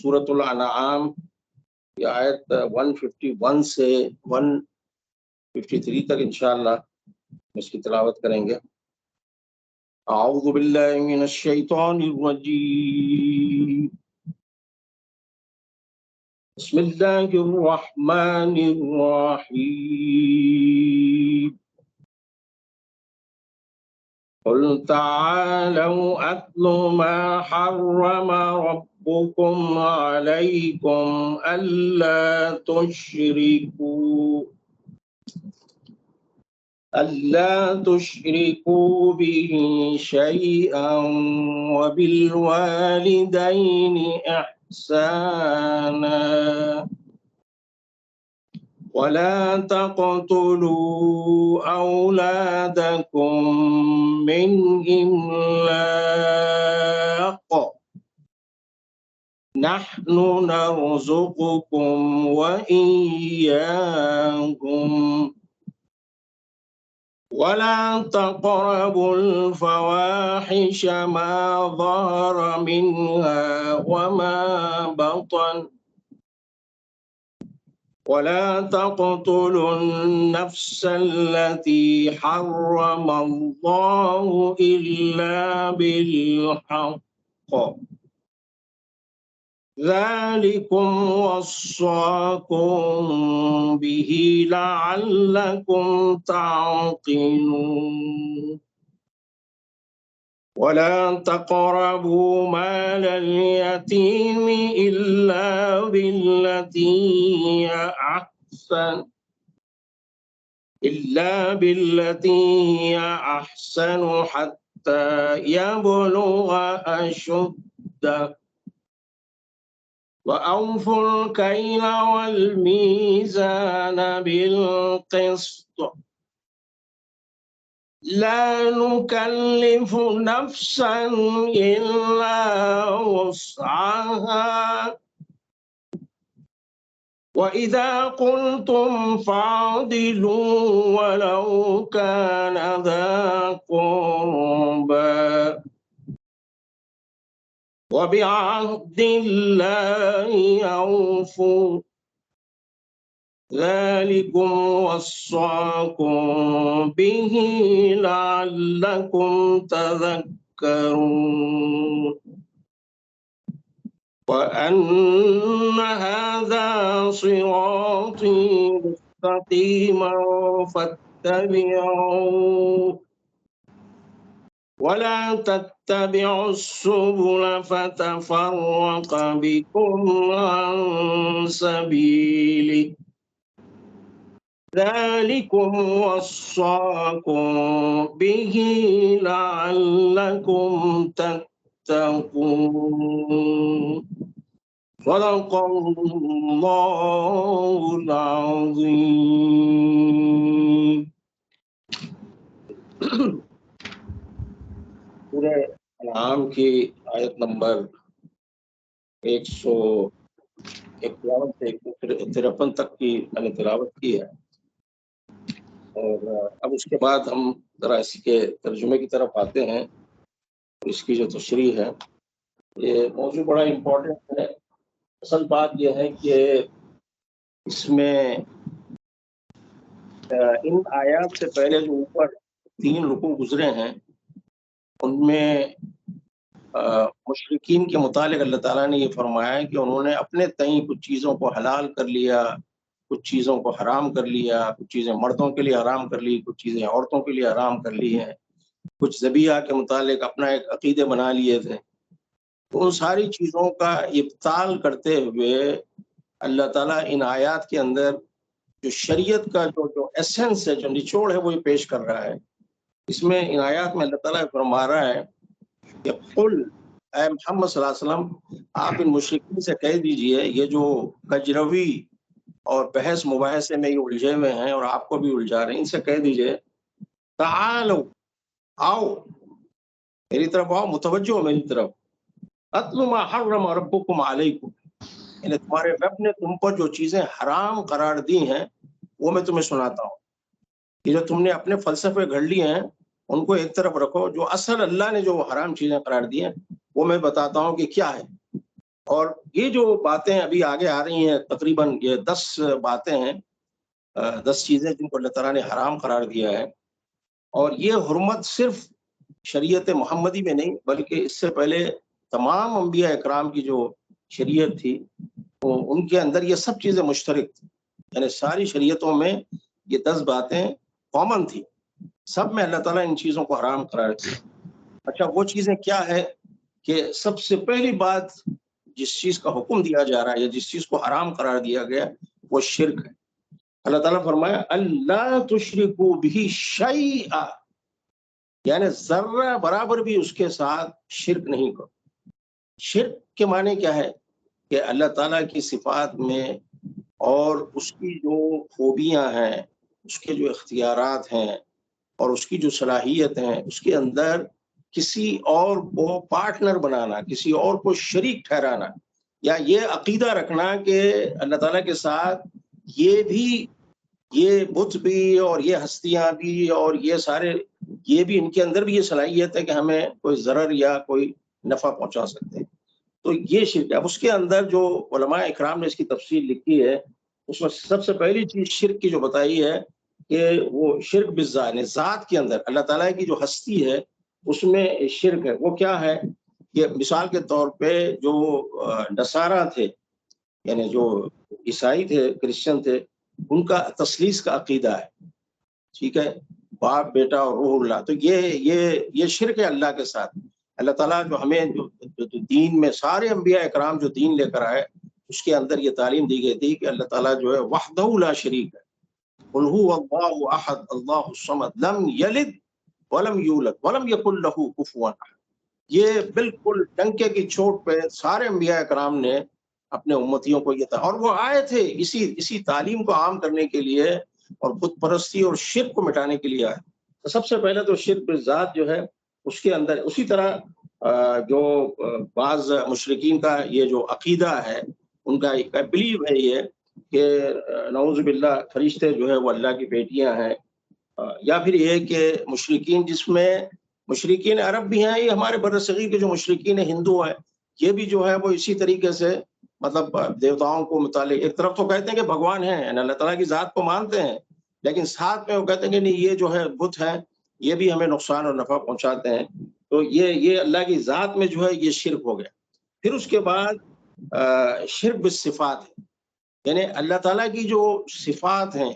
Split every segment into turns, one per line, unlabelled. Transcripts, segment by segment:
سورۃ الانعام کی آیت 151 سے 153 تک انشاءاللہ اس کی تلاوت کریں گے۔ اعوذ باللہ من الشیطان الرجیم، بسم اللہ الرحمن الرحیم، قل تعالوا أتل ما حرم ربكم عليكم ألا تشركوا به شيئا وبالوالدين إحسانا ولا تقتلوا أولادكم من إملاق نحن نرزقكم وإياهم ولا تقربوا الفواحش ما ظهر منها وما بطن ولا تقتلوا النفس التي حرم الله إلا بالحق ذلكم وصاكم به لعلكم تعقلون ولا تقربوا مال اليتيم إلا بالتي هي أحسن حتى يبلغ أشده وأوفوا الكيل والميزان بالقسط لا نكلف نفسا إلا وسعها وإذا قلتم فاعدلوا ولو كان ذا قربى وبعهد الله أوفوا ذلكم وصاكم به لعلكم تذكرون وأن هذا صراطي مستقيما فاتبعوه ولا تتبعوا السبل فتفرق بكم عن سبيله ذلكم وصاكم به لعلكم تتقون صدق الله العظيم۔ سورہ انعام کی آیت نمبر 151 سے 153 تک کی میں نے تلاوت کی ہے، اور اب اس کے بعد ہم ذرا اس کے ترجمے کی طرف آتے ہیں۔ اس کی جو تشریح ہے، یہ موضوع بڑا امپورٹنٹ ہے۔ اصل بات یہ ہے کہ اس میں ان آیات سے پہلے جو اوپر 3 رکوع گزرے ہیں، ان میں مشرکین کے متعلق اللہ تعالیٰ نے یہ فرمایا ہے کہ انہوں نے اپنے تئیں کچھ چیزوں کو حلال کر لیا، کچھ چیزوں کو حرام کر لیا، کچھ چیزیں مردوں کے لیے حرام کر لی، کچھ چیزیں عورتوں کے لیے حرام کر لی ہیں، کچھ ذبیحہ کے متعلق اپنا ایک عقیدے بنا لیے تھے۔ تو ان ساری چیزوں کا ابطال کرتے ہوئے اللہ تعالیٰ ان آیات کے اندر جو شریعت کا جو ایسنس ہے، جو نچوڑ ہے، وہ یہ پیش کر رہا ہے۔ اس میں ان آیات میں اللہ تعالیٰ فرما رہا ہے کہ قل، اے محمد صلی اللہ علیہ وسلم، آپ ان مشرکین سے کہہ دیجئے، یہ جو کجروی اور بحث مباحثے میں یہ الجھے ہوئے ہیں اور آپ کو بھی الجھا رہے ہیں، ان سے کہہ دیجئے تعالوا، آؤ میری طرف، آؤ متوجہ ہو میری طرف، اتل ما حرم ربکم علیکم، یعنی تمہارے رب نے تم پر جو چیزیں حرام قرار دی ہیں وہ میں تمہیں سناتا ہوں۔ کہ جو تم نے اپنے فلسفے گھڑ لیے ہیں ان کو ایک طرف رکھو، جو اصل اللہ نے جو حرام چیزیں قرار دی ہیں وہ میں بتاتا ہوں کہ کیا ہے، اور یہ جو باتیں ابھی آگے آ رہی ہیں، تقریباً یہ 10 باتیں ہیں، 10 چیزیں جن کو اللہ تعالیٰ نے حرام قرار دیا ہے، اور یہ حرمت صرف شریعت محمدی میں نہیں بلکہ اس سے پہلے تمام انبیاء اکرام کی جو شریعت تھی وہ ان کے اندر یہ سب چیزیں مشترک تھیں، یعنی ساری شریعتوں میں یہ 10 باتیں کامن تھی، سب میں اللہ تعالیٰ ان چیزوں کو حرام قرار دیا۔ اچھا، وہ چیزیں کیا ہے کہ سب سے پہلی بات جس چیز کا حکم دیا جا رہا ہے یا جس چیز کو حرام قرار دیا گیا وہ شرک ہے۔ اللہ تعالیٰ فرمایا اللہ تشرکو بہ شیئا، یعنی ذرہ برابر بھی اس کے ساتھ شرک نہیں کرو۔ شرک کے معنی کیا ہے کہ اللہ تعالیٰ کی صفات میں اور اس کی جو خوبیاں ہیں، اس کے جو اختیارات ہیں اور اس کی جو صلاحیت ہیں، اس کے اندر کسی اور کو پارٹنر بنانا، کسی اور کو شریک ٹھہرانا، یا یہ عقیدہ رکھنا کہ اللہ تعالیٰ کے ساتھ یہ بت بھی اور یہ ہستیاں بھی اور یہ سارے، یہ بھی ان کے اندر بھی یہ صلاحیت ہے کہ ہمیں کوئی ضرر یا کوئی نفع پہنچا سکتے ہیں، تو یہ شرک ہے۔ اب اس کے اندر جو علماء اکرام نے اس کی تفصیل لکھی ہے، اس میں سب سے پہلی چیز شرک کی جو بتائی ہے کہ وہ شرک بالذات، ذات کے اندر اللہ تعالیٰ کی جو ہستی ہے اس میں شرک ہے۔ وہ کیا ہے کہ مثال کے طور پہ جو نصارہ تھے، یعنی جو عیسائی تھے، کرسچن تھے، ان کا تثلیث کا عقیدہ ہے، ٹھیک ہے، باپ، بیٹا اور روح اللہ، تو یہ شرک ہے اللہ کے ساتھ۔ اللہ تعالیٰ جو ہمیں جو دین میں سارے انبیاء اکرام جو دین لے کر آئے اس کے اندر یہ تعلیم دی گئی تھی کہ اللہ تعالیٰ جو ہے وحدہ لا شریک ہے، قل هو اللہ احد اللہ الصمد لم یلد ولم یولد ولم یکن لہ کفوا احد۔ یہ بالکل ڈنکے کی چوٹ پہ سارے انبیاء اکرام نے اپنے امتیوں کو یہ تھا، اور وہ آئے تھے اسی تعلیم کو عام کرنے کے لیے اور بت پرستی اور شرک کو مٹانے کے لیے آئے۔ تو سب سے پہلے تو شرک بالذات جو ہے اس کے اندر، اسی طرح جو بعض مشرکین کا یہ جو عقیدہ ہے، ان کا ایک بلیو ہے یہ کہ نعوذ باللہ فرشتے جو ہے وہ اللہ کی بیٹیاں ہیں، یا پھر یہ کہ مشرکین، جس میں مشرکین عرب بھی ہیں، یہ ہمارے برصغیر کے جو مشرکین ہندو ہیں، یہ بھی جو ہے وہ اسی طریقے سے مطلب دیوتاؤں کو متعلق ایک طرف تو کہتے ہیں کہ بھگوان ہیں، اللہ تعالیٰ کی ذات کو مانتے ہیں، لیکن ساتھ میں وہ کہتے ہیں کہ نہیں، یہ جو ہے بت ہیں، یہ بھی ہمیں نقصان اور نفع پہنچاتے ہیں، تو یہ اللہ کی ذات میں جو ہے یہ شرک ہو گیا۔ پھر اس کے بعد شرک بالصفات ہے، یعنی اللہ تعالیٰ کی جو صفات ہیں،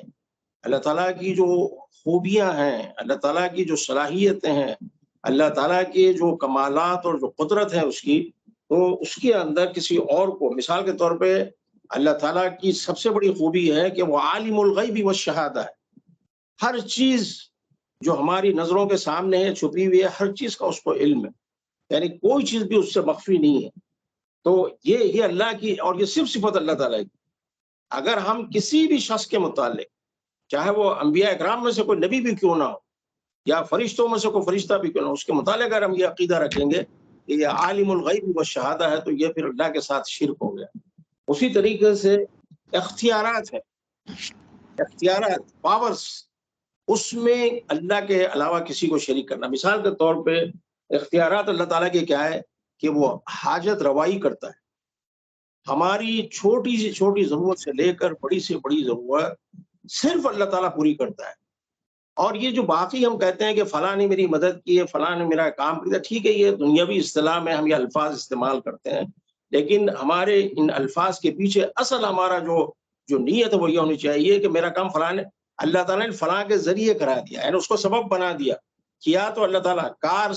اللہ تعالیٰ کی جو خوبیاں ہیں، اللہ تعالیٰ کی جو صلاحیتیں ہیں، اللہ تعالیٰ کے جو کمالات اور جو قدرت ہے اس کی، تو اس کے اندر کسی اور کو، مثال کے طور پہ اللہ تعالیٰ کی سب سے بڑی خوبی ہے کہ وہ عالم الغیب والشہادہ ہے، ہر چیز جو ہماری نظروں کے سامنے ہے، چھپی ہوئی ہے، ہر چیز کا اس کو علم ہے، یعنی کوئی چیز بھی اس سے مخفی نہیں ہے۔ تو یہ اللہ کی، اور یہ صرف صفت اللہ تعالیٰ کی۔ اگر ہم کسی بھی شخص کے متعلق، چاہے وہ انبیاء اکرام میں سے کوئی نبی بھی کیوں نہ ہو یا فرشتوں میں سے کوئی فرشتہ بھی کیوں نہ ہو، اس کے متعلق اگر ہم یہ عقیدہ رکھیں گے کہ یہ عالم الغیب والشہادہ ہے، تو یہ پھر اللہ کے ساتھ شرک ہو گیا۔ اسی طریقے سے اختیارات ہے، اختیارات، پاورز، اس میں اللہ کے علاوہ کسی کو شریک کرنا۔ مثال کے طور پہ اختیارات اللہ تعالیٰ کے کیا ہے کہ وہ حاجت روائی کرتا ہے، ہماری چھوٹی سے چھوٹی ضرورت سے لے کر بڑی سے بڑی ضرورت صرف اللہ تعالیٰ پوری کرتا ہے۔ اور یہ جو باقی ہم کہتے ہیں کہ فلاں نے میری مدد کی ہے، فلاں نے میرا کام کیا، ٹھیک ہے، یہ دنیاوی اصطلاح میں ہم یہ الفاظ استعمال کرتے ہیں، لیکن ہمارے ان الفاظ کے پیچھے اصل ہمارا جو نیت ہے وہ یہ ہونی چاہیے کہ میرا کام فلاں نے، اللہ تعالیٰ نے فلاں کے ذریعے کرا دیا، یعنی اس کو سبب بنا دیا، کیا تو اللہ تعالیٰ، کار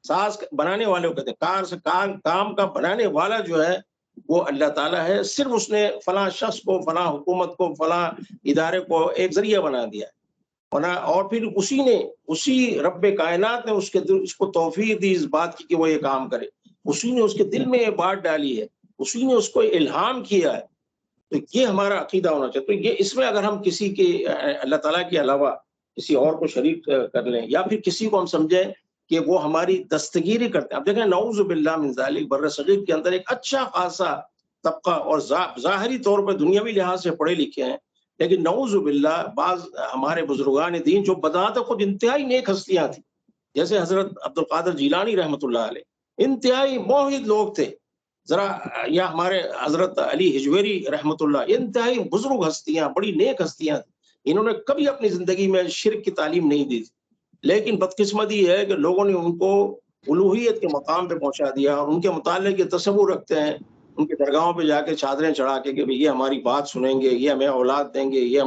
ساز بنانے والے کو کہتے ہیں، کام کا بنانے والا جو ہے وہ اللہ تعالیٰ ہے، صرف اس نے فلاں شخص کو، فلاں حکومت کو، فلاں ادارے کو ایک ذریعہ بنا دیا، اور پھر اسی رب کائنات نے اس کو توفیق دی اس بات کی کہ وہ یہ کام کرے، اسی نے اس کے دل میں یہ بات ڈالی ہے، اسی نے اس کو الہام کیا ہے۔ تو یہ ہمارا عقیدہ ہونا چاہیے۔ تو یہ اس میں اگر ہم کسی کے، اللہ تعالیٰ کے علاوہ کسی اور کو شریک کر لیں، یا پھر کسی کو ہم سمجھیں کہ وہ ہماری دستگیری کرتے ہیں۔ اب دیکھیں، نعوذ باللہ من ذالک، برصغیر کے اندر ایک اچھا خاصا طبقہ، اور ظاہری طور پر دنیاوی لحاظ سے پڑھے لکھے ہیں، لیکن نعوذ باللہ بعض ہمارے بزرگان دین جو بذات خود انتہائی نیک ہستیاں تھیں، جیسے حضرت عبد القادر جیلانی رحمۃ اللہ علیہ، انتہائی موحد لوگ تھے، ذرا یا ہمارے حضرت علی حجویری رحمۃ اللہ، یہ انتہائی بزرگ ہستیاں، بڑی نیک ہستیاں، انہوں نے کبھی اپنی زندگی میں شرک کی تعلیم نہیں دی تھی، لیکن بدقسمتی ہے کہ لوگوں نے ان کو الوہیت کے مقام پہ پہنچا دیا، اور ان کے متعلق یہ تصور رکھتے ہیں ان کی درگاہوں پہ جا کے چادریں چڑھا کے کہ یہ ہماری بات سنیں گے، یہ ہمیں اولاد دیں گے، یہ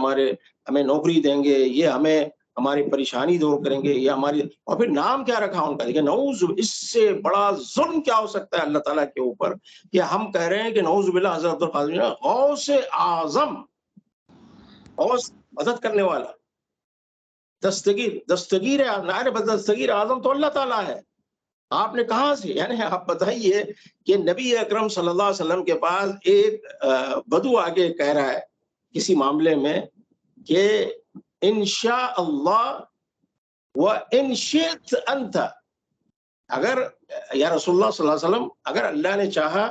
ہمیں نوکری دیں گے، یہ ہمیں ہماری پریشانی دور کریں گے، یہ ہماری، اور پھر نام کیا رکھا ان کا، دیکھیں نعوذ، اس سے بڑا ظلم کیا ہو سکتا ہے اللہ تعالیٰ کے اوپر کہ ہم کہہ رہے ہیں کہ نعوذ باللہ حضرت عبد القادر غوث اعظم، غوث مدد کرنے والا، دستگیر ہے، دستگیر اعظم تو اللہ تعالیٰ ہے، آپ نے کہاں سے، یعنی آپ بتائیے کہ نبی اکرم صلی اللہ علیہ وسلم کے پاس ایک بدو آگے کہہ رہا ہے کسی معاملے میں کہ انشاء اللہ و ان شئت انت، اگر یا رسول اللہ صلی اللہ علیہ وسلم، اگر اللہ نے چاہا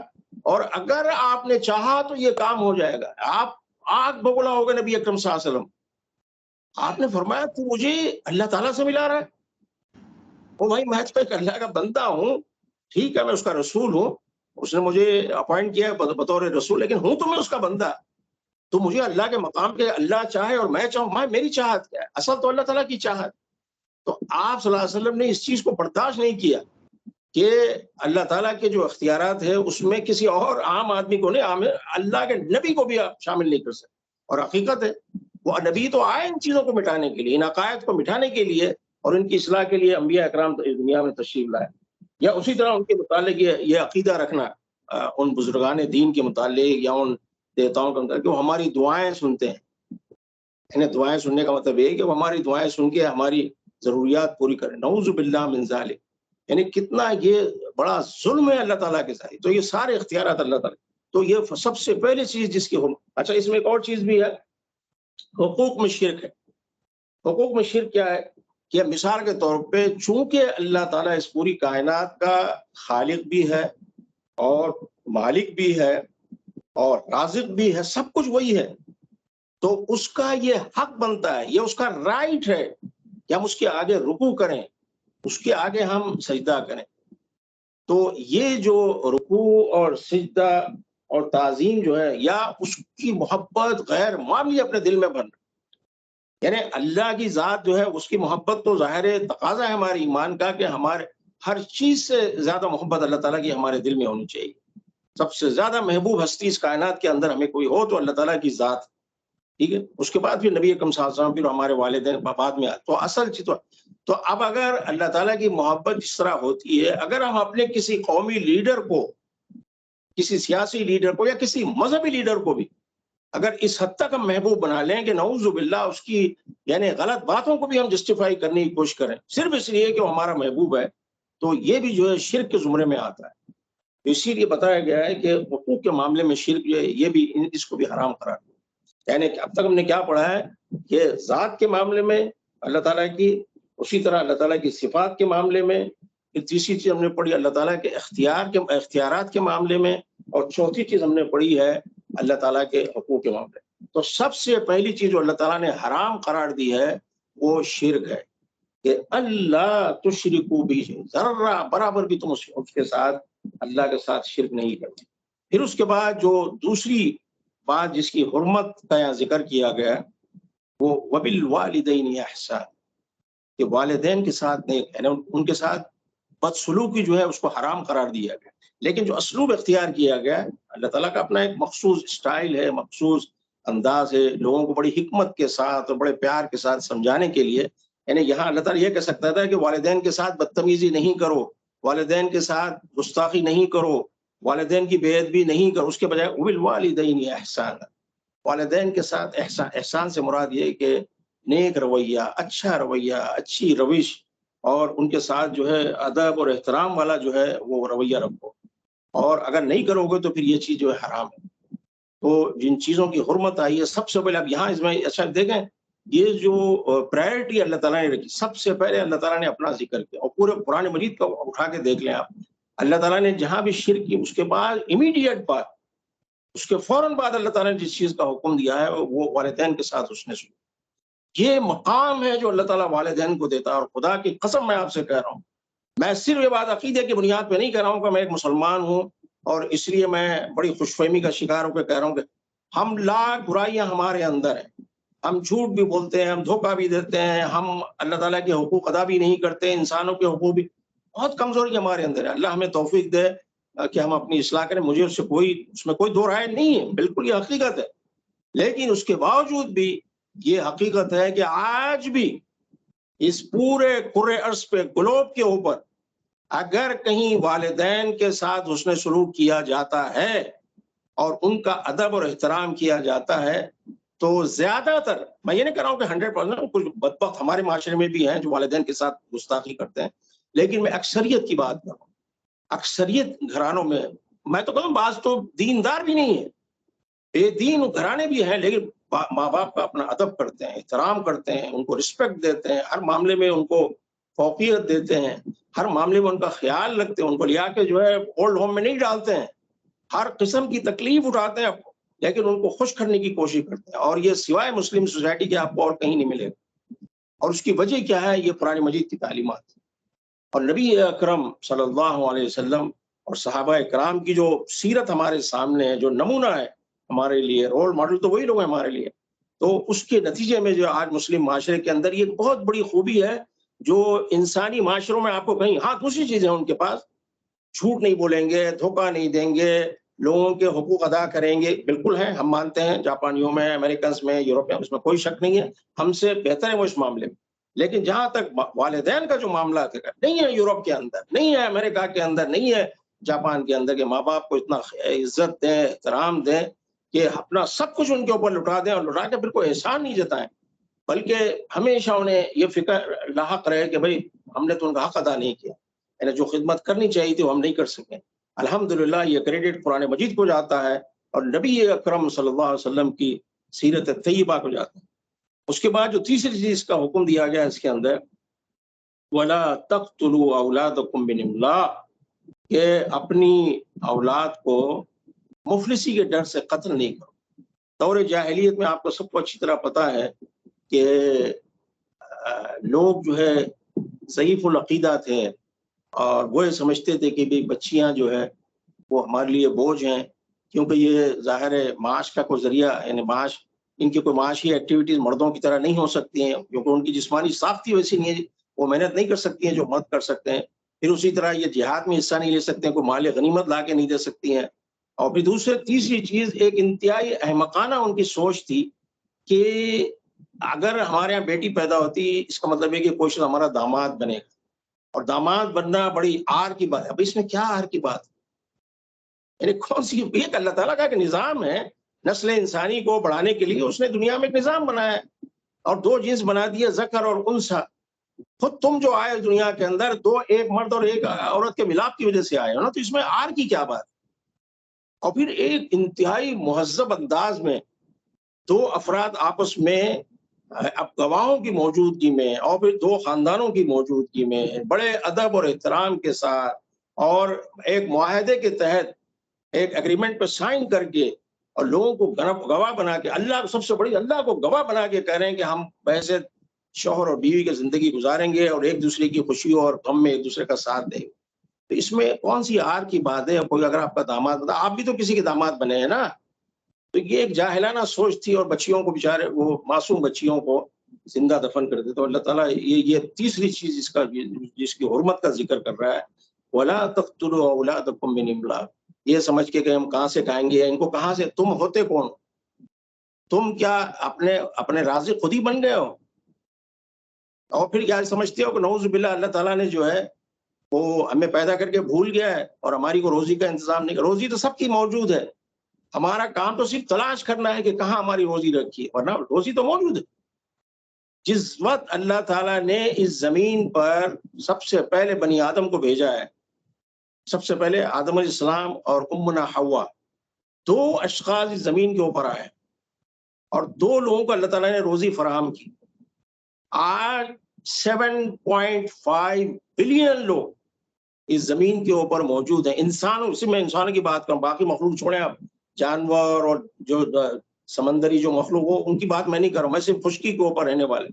اور اگر آپ نے چاہا تو یہ کام ہو جائے گا، آپ آگ بگولا ہوگا نبی اکرم صلی اللہ علیہ وسلم۔ آپ نے فرمایا تو مجھے اللہ تعالیٰ سے ملا رہا ہے، او بھائی میں تو ایک اللہ کا بندہ ہوں، ٹھیک ہے میں اس کا رسول ہوں، اس نے مجھے اپوائنٹ کیا ہے بطور رسول، لیکن ہوں تو میں اس کا بندہ، تو مجھے اللہ کے مقام پہ اللہ چاہے اور میں چاہوں، میری چاہت کیا ہے، اصل تو اللہ تعالیٰ کی چاہت۔ تو آپ صلی اللہ علیہ وسلم نے اس چیز کو برداشت نہیں کیا کہ اللہ تعالیٰ کے جو اختیارات ہیں اس میں کسی اور عام آدمی کو نہیں، اللہ کے نبی کو بھی آپ شامل نہیں کر سکتے، اور حقیقت ہے وہ نبی تو آئے ان چیزوں کو مٹانے کے لیے، ان عقائد کو مٹانے کے لیے اور ان کی اصلاح کے لیے انبیاء اکرام اس دنیا میں تشریف لائے، یا اسی طرح ان کے متعلق یہ عقیدہ رکھنا ان بزرگان دین کے متعلق یا ان دیوتاؤں کے متعلق کہ وہ ہماری دعائیں سنتے ہیں، انہیں دعائیں سننے کا مطلب یہ ہے کہ وہ ہماری دعائیں سن کے ہماری ضروریات پوری کریں، نعوذ باللہ من ذالک، یعنی کتنا یہ بڑا ظلم ہے اللہ تعالیٰ کے ساتھ، تو یہ سارے اختیارات اللہ تعالیٰ، تو یہ سب سے پہلی چیز جس کی اچھا اس میں ایک اور چیز بھی ہے، حقوق میں شرک ہے۔ حقوق میں شرک کیا ہے کہ مثال کے طور پہ چونکہ اللہ تعالیٰ اس پوری کائنات کا خالق بھی ہے اور مالک بھی ہے اور رازق بھی ہے، سب کچھ وہی ہے، تو اس کا یہ حق بنتا ہے، یہ اس کا رائٹ ہے کہ ہم اس کے آگے رکوع کریں، اس کے آگے ہم سجدہ کریں۔ تو یہ جو رکوع اور سجدہ اور تعظیم جو ہے، یا اس کی محبت غیر معمولی اپنے دل میں بھرنا، یعنی اللہ کی ذات جو ہے اس کی محبت تو ظاہر تقاضا ہے ہمارے ایمان کا کہ ہمارے ہر چیز سے زیادہ محبت اللہ تعالیٰ کی ہمارے دل میں ہونی چاہیے۔ سب سے زیادہ محبوب ہستی اس کائنات کے اندر ہمیں کوئی ہو تو اللہ تعالیٰ کی ذات، ٹھیک ہے، اس کے بعد پھر نبی اکرم صلی اللہ علیہ وسلم، پھر ہمارے والدین بعد میں تو اصل چیز تو اب اگر اللہ تعالیٰ کی محبت اس طرح ہوتی ہے، اگر ہم اپنے کسی قومی لیڈر کو، کسی سیاسی لیڈر کو یا کسی مذہبی لیڈر کو بھی اگر اس حد تک ہم محبوب بنا لیں کہ نعوذ باللہ اس کی یعنی غلط باتوں کو بھی ہم جسٹیفائی کرنے کی کوشش کریں صرف اس لیے کہ وہ ہمارا محبوب ہے، تو یہ بھی جو ہے شرک کے زمرے میں آتا ہے۔ اسی لیے بتایا گیا ہے کہ حقوق کے معاملے میں شرک جو ہے یہ بھی اس کو بھی حرام قرار دیا، یعنی اب تک ہم نے کیا پڑھا ہے کہ ذات کے معاملے میں اللہ تعالیٰ کی، اسی طرح اللہ تعالیٰ کی صفات کے معاملے میں، پھر تیسری چیز ہم نے پڑھی اللہ تعالیٰ کے اختیارات کے معاملے میں، اور چوتھی چیز ہم نے پڑھی ہے اللہ تعالیٰ کے حقوق کے معاملے۔ تو سب سے پہلی چیز جو اللہ تعالیٰ نے حرام قرار دی ہے وہ شرک ہے، کہ اللہ تشرکو بھی، ذرہ برابر بھی تم اس کے ساتھ اللہ کے ساتھ شرک نہیں کرتے۔ پھر اس کے بعد جو دوسری بات جس کی حرمت کا یہاں ذکر کیا گیا وہ وبالوالدین احسان، کہ والدین کے ساتھ نیک، یعنی ان کے ساتھ بدسلوکی جو ہے اس کو حرام قرار دیا گیا، لیکن جو اسلوب اختیار کیا گیا اللہ تعالیٰ کا اپنا ایک مخصوص اسٹائل ہے، مخصوص انداز ہے، لوگوں کو بڑی حکمت کے ساتھ اور بڑے پیار کے ساتھ سمجھانے کے لیے، یعنی یہاں اللہ تعالیٰ یہ کہہ سکتا تھا کہ والدین کے ساتھ بدتمیزی نہیں کرو، والدین کے ساتھ گستاخی نہیں کرو، والدین کی بے ادبی نہیں کرو، اس کے بجائے وبالوالدین احسان، والدین کے ساتھ احسان سے مراد یہ کہ نیک رویہ، اچھا رویہ، اچھی روش، اور ان کے ساتھ جو ہے ادب اور احترام والا جو ہے وہ رویہ رکھو، اور اگر نہیں کرو گے تو پھر یہ چیز جو ہے حرام ہے۔ تو جن چیزوں کی حرمت آئی ہے سب سے پہلے، اب یہاں اس میں اچھا دیکھیں یہ جو پرائرٹی اللہ تعالیٰ نے رکھی، سب سے پہلے اللہ تعالیٰ نے اپنا ذکر کیا، اور پورے قرآن مجید کا اٹھا کے دیکھ لیں آپ، اللہ تعالیٰ نے جہاں بھی شرک کی اس کے بعد امیڈیٹ بات، اس کے فوراً بعد اللہ تعالیٰ نے جس چیز کا حکم دیا ہے وہ والدین کے ساتھ اس نے سنا۔ یہ مقام ہے جو اللہ تعالیٰ والدین کو دیتا ہے، اور خدا کی قسم میں آپ سے کہہ رہا ہوں، میں صرف یہ بات عقیدے کی بنیاد پہ نہیں کہہ رہا ہوں کہ میں ایک مسلمان ہوں اور اس لیے میں بڑی خوش فہمی کا شکار ہو کے کہہ رہا ہوں کہ ہم لاکھ برائیاں ہمارے اندر ہیں، ہم جھوٹ بھی بولتے ہیں، ہم دھوکہ بھی دیتے ہیں، ہم اللہ تعالیٰ کے حقوق ادا بھی نہیں کرتے، انسانوں کے حقوق بھی، بہت کمزوری ہمارے اندر ہے۔ اللہ ہمیں توفیق دے کہ ہم اپنی اصلاح کریں۔ مجھے اس میں کوئی دو رائے نہیں ہے، بالکل یہ حقیقت ہے، لیکن اس کے باوجود بھی یہ حقیقت ہے کہ آج بھی اس پورے کرۂ ارض پہ، گلوب کے اوپر، اگر کہیں والدین کے ساتھ حسن سلوک کیا جاتا ہے اور ان کا ادب اور احترام کیا جاتا ہے تو زیادہ تر، میں یہ نہیں کہہ رہا ہوں کہ 100%، کچھ بدبخت ہمارے معاشرے میں بھی ہیں جو والدین کے ساتھ گستاخی کرتے ہیں، لیکن میں اکثریت کی بات کر رہا ہوں۔ اکثریت گھرانوں میں تو کہوں بعض تو دیندار بھی نہیں ہے، بے دین گھرانے بھی ہیں، لیکن ماں باپ کا اپنا ادب کرتے ہیں، احترام کرتے ہیں، ان کو رسپیکٹ دیتے ہیں، ہر معاملے میں ان کو فوقیت دیتے ہیں، ہر معاملے میں ان کا خیال رکھتے ہیں، ان کو لیا کے جو ہے اولڈ ہوم میں نہیں ڈالتے ہیں، ہر قسم کی تکلیف اٹھاتے ہیں، لیکن ان کو خوش کرنے کی کوشش کرتے ہیں، اور یہ سوائے مسلم سوسائٹی کے آپ کو اور کہیں نہیں ملے گا۔ اور اس کی وجہ کیا ہے؟ یہ قرآن مجید کی تعلیمات اور نبی اکرم صلی اللہ علیہ وسلم اور صحابہ کرام کی جو سیرت ہمارے سامنے ہے، جو نمونہ ہے ہمارے لیے، رول ماڈل تو وہی لوگ ہیں ہمارے لیے۔ تو اس کے نتیجے میں جو آج مسلم معاشرے کے اندر یہ بہت بڑی خوبی ہے جو انسانی معاشروں میں آپ کو کہیں، ہاں دوسری چیزیں ان کے پاس، جھوٹ نہیں بولیں گے، دھوکہ نہیں دیں گے، لوگوں کے حقوق ادا کریں گے، بالکل ہیں، ہم مانتے ہیں، جاپانیوں میں، امریکنز میں، یورپین، اس میں کوئی شک نہیں ہے، ہم سے بہتر ہے وہ اس معاملے میں۔ لیکن جہاں تک والدین کا جو معاملہ ہے، نہیں ہے یورپ کے اندر، نہیں ہے امریکہ کے اندر، نہیں ہے جاپان کے اندر کہ ماں باپ کو اتنا عزت دیں، احترام دیں کہ اپنا سب کچھ ان کے اوپر لٹا دیں، اور لٹا کے پھر کوئی احسان نہیں جتائیں، بلکہ ہمیشہ انہیں یہ فکر لاحق رہے کہ بھائی ہم نے تو ان کا حق ادا نہیں کیا، یعنی جو خدمت کرنی چاہیے تھی وہ ہم نہیں کر سکے۔ الحمدللہ یہ کریڈٹ قرآن مجید کو جاتا ہے اور نبی اکرم صلی اللہ علیہ وسلم کی سیرت طیبہ کو جاتا ہے۔ اس کے بعد جو تیسری چیز کا حکم دیا گیا اس کے اندر، وَلَا تَقْتُلُوا أَوْلَادَكُمْ مِنْ إِمْلَاقٍ، کہ اپنی اولاد کو مفلسی کے ڈر سے قتل نہیں کرو۔ دور جاہلیت میں آپ کو سب کو اچھی طرح پتا ہے کہ لوگ جو ہے ضعیف العقیدہ تھے اور وہ یہ سمجھتے تھے کہ بھی بچیاں جو ہے وہ ہمارے لیے بوجھ ہیں، کیونکہ یہ ظاہر ہے معاش کا کوئی ذریعہ، یعنی معاش، ان کی کوئی معاشی ایکٹیویٹیز مردوں کی طرح نہیں ہو سکتی ہیں، کیونکہ ان کی جسمانی ساخت ویسی نہیں ہے، وہ محنت نہیں کر سکتی ہیں جو مرد کر سکتے ہیں۔ پھر اسی طرح یہ جہاد میں حصہ نہیں لے سکتے ہیں، کوئی مال غنیمت لا کے نہیں دے سکتی ہیں۔ اور پھر تیسری چیز، ایک انتہائی احمقانہ ان کی سوچ تھی کہ اگر ہمارے یہاں بیٹی پیدا ہوتی، اس کا مطلب ہے کہ کوئی شخص ہمارا داماد بنے گا، اور داماد بننا بڑی آر کی بات ہے۔ اب اس میں کیا آر کی بات ہے؟ یعنی کون سی، ایک اللہ تعالیٰ کا ایک نظام ہے، نسل انسانی کو بڑھانے کے لیے اس نے دنیا میں ایک نظام بنایا ہے، اور دو جنس بنا دیے، ذکر اور انثی۔ خود تم جو آئے دنیا کے اندر، دو، ایک مرد اور ایک عورت کے ملاپ کی وجہ سے آئے ہو نا، تو اس میں آر کی کیا بات؟ اور پھر ایک انتہائی مہذب انداز میں دو افراد آپس میں، اب گواہوں کی موجودگی میں اور پھر دو خاندانوں کی موجودگی میں بڑے ادب اور احترام کے ساتھ اور ایک معاہدے کے تحت ایک ایگریمنٹ پہ سائن کر کے اور لوگوں کو گواہ بنا کے، اللہ سب سے بڑی، اللہ کو گواہ بنا کے کہہ رہے ہیں کہ ہم بحیثیت شوہر اور بیوی کی زندگی گزاریں گے اور ایک دوسرے کی خوشیوں اور غم میں ایک دوسرے کا ساتھ دیں گے۔ تو اس میں کون سی آر کی بات ہے؟ کوئی اگر آپ کا داماد بتا، آپ بھی تو کسی کے داماد بنے ہیں نا۔ تو یہ ایک جاہلانہ سوچ تھی، اور بچیوں کو بیچارے، وہ معصوم بچیوں کو زندہ دفن کر دیتے۔ تو اللہ تعالیٰ یہ تیسری چیز جس کی حرمت کا ذکر کر رہا ہے، وَلَا تَقْتُلُوا أَوْلَادَكُمْ مِنْ إِمْلَاقٍ، یہ سمجھ کے کہ ہم کہاں سے کھائیں گے، ان کو کہاں سے، تم ہوتے کون؟ تم کیا اپنے رازق خود ہی بن گئے ہو؟ اور پھر کیا سمجھتے ہو کہ نعوذ باللہ اللہ تعالیٰ نے جو ہے وہ ہمیں پیدا کر کے بھول گیا ہے اور ہماری کو روزی کا انتظام نہیں کر؟ روزی تو سب کی موجود ہے، ہمارا کام تو صرف تلاش کرنا ہے کہ کہاں ہماری روزی رکھی ہے، ورنہ روزی تو موجود ہے۔ جس وقت اللہ تعالیٰ نے اس زمین پر سب سے پہلے بنی آدم کو بھیجا ہے، سب سے پہلے آدم علیہ السلام اور امنا حوا، دو اشخاص اس زمین کے اوپر آئے اور دو لوگوں کو اللہ تعالیٰ نے روزی فراہم کی۔ آج 7.5 بلین لوگ اس زمین کے اوپر موجود ہیں، انسانوں، اسی میں انسانوں کی بات کروں، باقی مخلوق چھوڑیں آپ، جانور اور جو سمندری جو مخلوق ہو ان کی بات میں نہیں کر رہا ہوں، میں صرف خشکی کے اوپر رہنے والے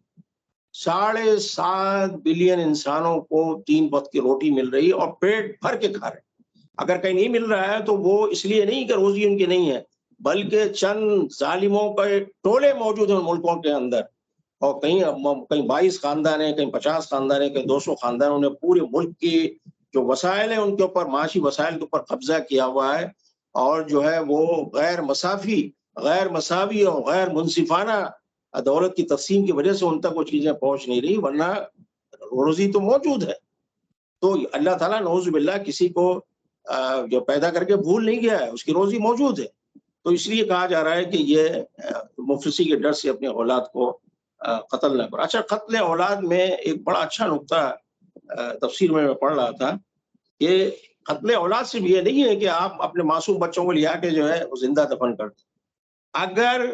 7.5 بلین انسانوں کو 3 وقت کی روٹی مل رہی اور پیٹ بھر کے کھا رہے۔ اگر کہیں نہیں مل رہا ہے تو وہ اس لیے نہیں کہ روزی ان کی نہیں ہے، بلکہ چند ظالموں کے ٹولے موجود ہیں ان ملکوں کے اندر، اور کہیں 22 خاندان ہیں، کہیں 50 خاندان ہیں، کہیں 200 خاندان، انہیں پورے ملک کی جو وسائل ہیں ان کے اوپر، معاشی وسائل کے اوپر قبضہ کیا ہوا ہے، اور جو ہے وہ غیر مساوی اور غیر منصفانہ دولت کی تقسیم کی وجہ سے ان تک وہ چیزیں پہنچ نہیں رہی، ورنہ روزی تو موجود ہے۔ تو اللہ تعالیٰ نعوذ باللہ کسی کو جو پیدا کر کے بھول نہیں گیا ہے، اس کی روزی موجود ہے۔ تو اس لیے کہا جا رہا ہے کہ یہ مفلسی کے ڈر سے اپنے اولاد کو قتل نہ کرو۔ اچھا، قتل اولاد میں ایک بڑا اچھا نقطہ تفسیر میں پڑھ رہا تھا کہ قتل اولاد صرف یہ نہیں ہے کہ آپ اپنے معصوم بچوں کو لیا کے جو ہے وہ زندہ دفن کر دیں۔ اگر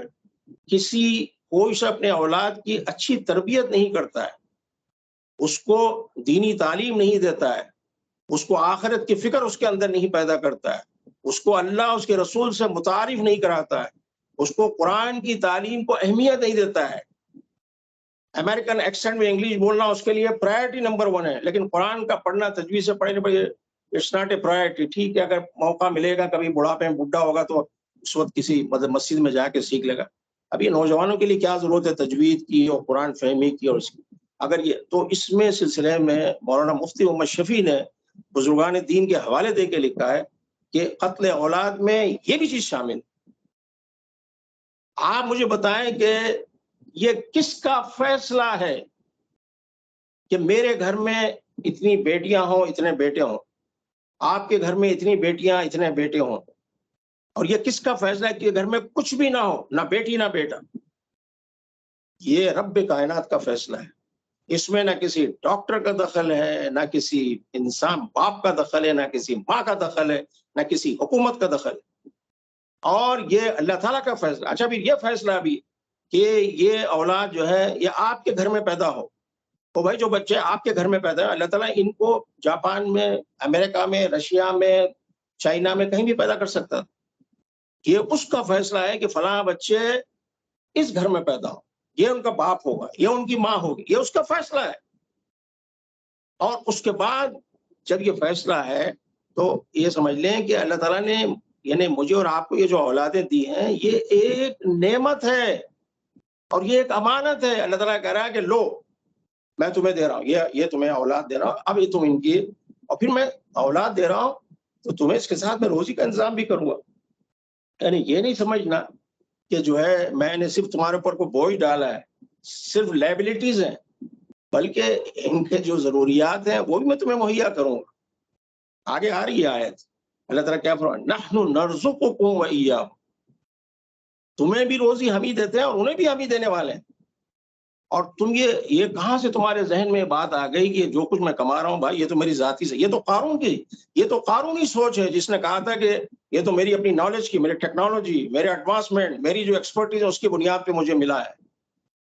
کوئی سے اپنے اولاد کی اچھی تربیت نہیں کرتا ہے، اس کو دینی تعلیم نہیں دیتا ہے، اس کو آخرت کی فکر اس کے اندر نہیں پیدا کرتا ہے، اس کو اللہ اس کے رسول سے متعارف نہیں کراتا ہے، اس کو قرآن کی تعلیم کو اہمیت نہیں دیتا ہے، امریکن ایکسنٹ میں انگلش بولنا اس کے لیے پرائرٹی نمبر 1 ہے، لیکن قرآن کا پڑھنا تجویز سے پڑھنے پر اٹس ناٹ اے پرائرٹی۔ ٹھیک ہے، اگر موقع ملے گا، کبھی بڑھاپے میں بڈھا ہوگا تو اس وقت کسی مسجد میں جا کے سیکھ لے گا۔ اب یہ نوجوانوں کے لیے کیا ضرورت ہے تجوید کی اور قرآن فہمی کی، اور اس کی اگر یہ تو اس میں سلسلے میں مولانا مفتی محمد شفیع نے بزرگان دین کے حوالے دے کے لکھا ہے کہ قتل اولاد میں یہ بھی چیز شامل۔ آپ مجھے بتائیں کہ یہ کس کا فیصلہ ہے کہ میرے گھر میں اتنی بیٹیاں ہوں، اتنے بیٹے ہوں، آپ کے گھر میں اتنی بیٹیاں، اتنے بیٹے ہوں، اور یہ کس کا فیصلہ ہے کہ گھر میں کچھ بھی نہ ہو، نہ بیٹی نہ بیٹا؟ یہ رب کائنات کا فیصلہ ہے۔ اس میں نہ کسی ڈاکٹر کا دخل ہے، نہ کسی انسان باپ کا دخل ہے، نہ کسی ماں کا دخل ہے، نہ کسی حکومت کا دخل ہے، اور یہ اللہ تعالیٰ کا فیصلہ۔ اچھا، پھر یہ فیصلہ بھی کہ یہ اولاد جو ہے یہ آپ کے گھر میں پیدا ہو، تو بھائی جو بچے آپ کے گھر میں پیدا ہے، اللہ تعالیٰ ان کو جاپان میں، امریکہ میں، رشیا میں، چائنا میں کہیں بھی پیدا کر سکتا۔ یہ اس کا فیصلہ ہے کہ فلاں بچے اس گھر میں پیدا ہو، یہ ان کا باپ ہوگا، یہ ان کی ماں ہوگی، یہ اس کا فیصلہ ہے۔ اور اس کے بعد جب یہ فیصلہ ہے تو یہ سمجھ لیں کہ اللہ تعالیٰ نے یعنی مجھے اور آپ کو یہ جو اولادیں دی ہیں یہ ایک نعمت ہے اور یہ ایک امانت ہے۔ اللہ تعالیٰ کہہ رہا ہے کہ لو، میں تمہیں دے رہا ہوں، یہ تمہیں اولاد دے رہا ہوں، اب یہ تم ان کی، اور پھر میں اولاد دے رہا ہوں تو تمہیں اس کے ساتھ میں روزی کا انتظام بھی کروں گا۔ یعنی یہ نہیں سمجھنا کہ جو ہے میں نے صرف تمہارے اوپر کو بوجھ ڈالا ہے، صرف لائبلٹیز ہیں، بلکہ ان کے جو ضروریات ہیں وہ بھی میں تمہیں مہیا کروں گا۔ آگے آ رہی ہے آیت، اللہ تعالیٰ کیا فرمایا، نحن نرزقکم وإیاہم، تمہیں بھی روزی ہم ہی دیتے ہیں اور انہیں بھی ہم ہی دینے والے ہیں۔ اور تم یہ کہاں سے تمہارے ذہن میں بات آ گئی کہ جو کچھ میں کما رہا ہوں بھائی یہ تو میری ذاتی سے، یہ تو قارونی سوچ ہے جس نے کہا تھا کہ یہ تو میری اپنی نالج کی، میری ٹیکنالوجی، میرے ایڈوانسمنٹ، میری جو ایکسپرٹیز ہے اس کی بنیاد پہ مجھے ملا ہے۔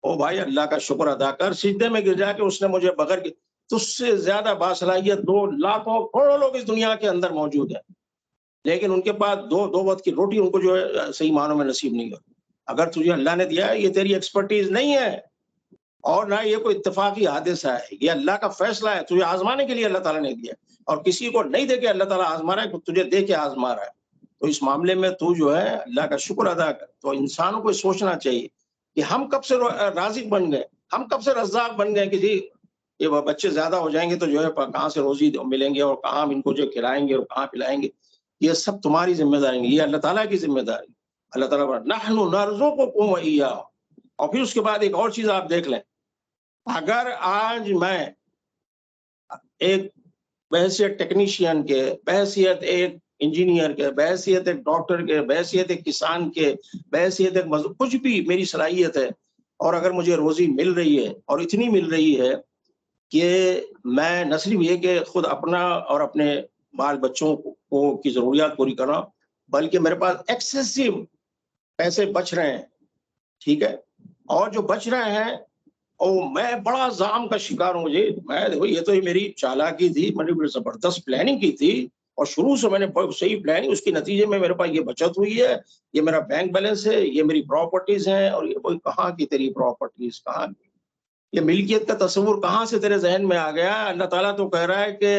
او بھائی اللہ کا شکر ادا کر، سجدے میں گر جا کہ اس نے مجھے بغیر تجھ سے زیادہ باصلاحیت 2 لاکھوں کروڑوں لوگ اس دنیا کے اندر موجود ہیں، لیکن ان کے پاس دو وقت کی روٹی ان کو جو ہے صحیح معنوں میں نصیب نہیں ہوتی۔ اگر تجھے اللہ نے دیا ہے یہ تیری ایکسپرٹیز نہیں ہے اور نہ یہ کوئی اتفاقی حادثہ ہے، یہ اللہ کا فیصلہ ہے، تجھے آزمانے کے لیے اللہ تعالیٰ نے دیا، اور کسی کو نہیں دے کے اللہ تعالیٰ آزما رہا ہے، تجھے دے کے آزما رہا ہے۔ تو اس معاملے میں تو جو ہے اللہ کا شکر ادا کر۔ تو انسانوں کو سوچنا چاہیے کہ ہم کب سے رازق بن گئے، ہم کب سے رزاق بن گئے کہ جی یہ بچے زیادہ ہو جائیں گے تو جو ہے کہاں سے روزی ملیں گے اور کہاں ہم ان کو جو کھلائیں گے اور کہاں پلائیں گے۔ یہ سب تمہاری ذمہ داری نہیں، یہ اللہ تعالیٰ کی ذمہ داری۔ اللہ تعالیٰ نحن نرزقکم وإیاہم۔ اور پھر اس کے بعد ایک اور چیز آپ دیکھ لیں، اگر آج میں ایک بحیثیت ٹیکنیشین کے، بحیثیت ایک انجینئر کے، بحیثیت ایک ڈاکٹر کے، بحیثیت ایک کسان کے، بحیثیت ایک کچھ بھی میری صلاحیت ہے، اور اگر مجھے روزی مل رہی ہے اور اتنی مل رہی ہے کہ میں نہ صرف یہ کہ خود اپنا اور اپنے بال بچوں کو کی ضروریات پوری کر رہا ہوں، بلکہ میرے پاس ایکسیسو پیسے بچ رہے ہیں، ٹھیک ہے، اور جو بچ رہے ہیں اور میں بڑا زام کا شکار ہوں۔ میں دیکھو یہ تو میری چالاکی تھی، میں نے بڑی زبردست پلاننگ کی تھی، اور شروع سے میں نے صحیح پلاننگ، اس کے نتیجے میں میرے پاس یہ بچت ہوئی ہے، یہ میرا بینک بیلنس ہے، یہ میری پراپرٹیز ہیں۔ اور یہ کوئی کہاں کی تیری پراپرٹیز، کہاں کی یہ ملکیت کا تصور کہاں سے تیرے ذہن میں آ گیا؟ اللہ تعالیٰ تو کہہ رہا ہے کہ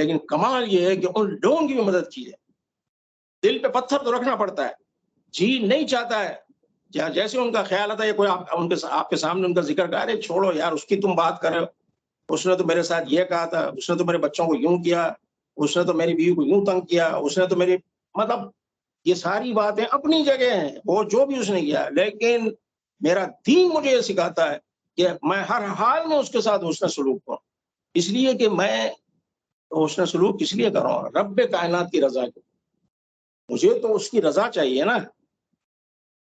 لیکن کمال یہ ہے کہ ان لوگوں کی بھی مدد کی جائے. دل پہ پتھر تو رکھنا پڑتا ہے, جی نہیں چاہتا ہے, جیسے ان کا خیال آتا ہے کوئی آپ کے سامنے ان کا ذکر کر رہے, چھوڑو یار اس کی تم بات کر رہے ہو, اس نے تو میرے ساتھ یہ کہا تھا, اس نے تو میرے بچوں کو یوں کیا, اس نے تو میری بیوی کو یوں تنگ کیا, اس نے تو میری, مطلب یہ ساری باتیں اپنی جگہ ہیں, وہ جو بھی اس نے کیا, لیکن میرا دین مجھے یہ سکھاتا ہے کہ میں ہر حال میں اس کے ساتھ حسن سلوک کروں, اس لیے کہ میں حسن سلوک اس لیے کر رہا ہوں رب کائنات کی رضا کی, مجھے تو اس کی رضا چاہیے نا,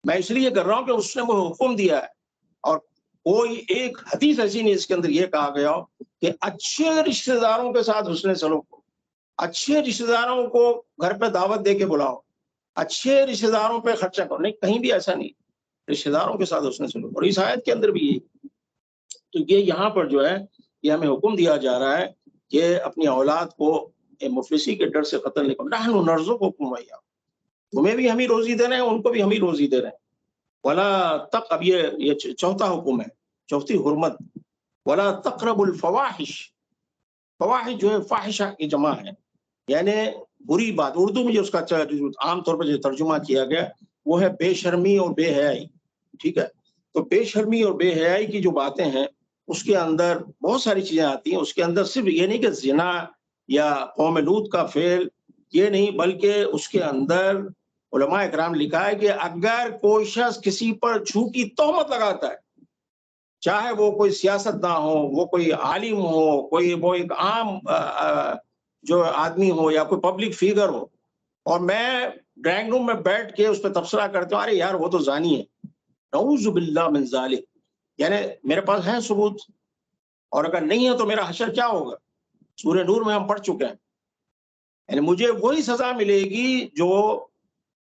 میں اس لیے کر رہا ہوں کہ اس نے وہ حکم دیا ہے. اور کوئی ایک حدیث ایسی نہیں اس کے اندر یہ کہا گیا ہو کہ اچھے رشتہ داروں کے ساتھ حسن سلوک کرو, اچھے رشتہ داروں کو گھر پہ دعوت دے کے بلاؤ, اچھے رشتہ داروں پہ خرچہ کرو, نہیں کہیں بھی ایسا نہیں, رشتہ داروں کے ساتھ حسن سلوک. اور اس آیت کے اندر بھی یہ, تو یہ یہاں پر جو ہے یہ ہمیں حکم دیا جا رہا ہے کہ اپنی اولاد کو مفلسی کے ڈر سے قتل نہیں کرو. نحن نرزقکم وإیاہم, تمہیں بھی ہم ہی روزی دے رہے ہیں, ان کو بھی ہم ہی روزی دے رہے ہیں. ولا تق, اب یہ چوتھا حکم ہے, چوتھی حرمت, ولا تقربوا الفواحش. فواحش جو ہے فاحشہ کی جمع ہے, یعنی بری بات. اردو میں جو اس کا عام طور پر جو ترجمہ کیا گیا وہ ہے بے شرمی اور بے حیائی, ٹھیک ہے. تو بے شرمی اور بے حیائی کی جو باتیں ہیں اس کے اندر بہت ساری چیزیں آتی ہیں. اس کے اندر صرف یہ نہیں کہ زنا یا قوم لوط کا فعل, یہ نہیں, بلکہ اس کے اندر علماء اکرام لکھا ہے کہ اگر کوئی شخص کسی پر جھوٹی تہمت لگاتا ہے, چاہے وہ کوئی سیاست داں ہو, وہ کوئی عالم ہو, کوئی وہ ایک عام جو آدمی ہو یا کوئی پبلک فیگر ہو, اور میں ڈرائنگ روم میں بیٹھ کے اس پہ تبصرہ کرتا ہوں ارے یار وہ تو زانی ہے, نعوذ باللہ من ذالک, یعنی میرے پاس ہے ثبوت, اور اگر نہیں ہے تو میرا حشر کیا ہوگا. سورہ نور میں ہم پڑھ چکے ہیں, یعنی مجھے وہی سزا ملے گی جو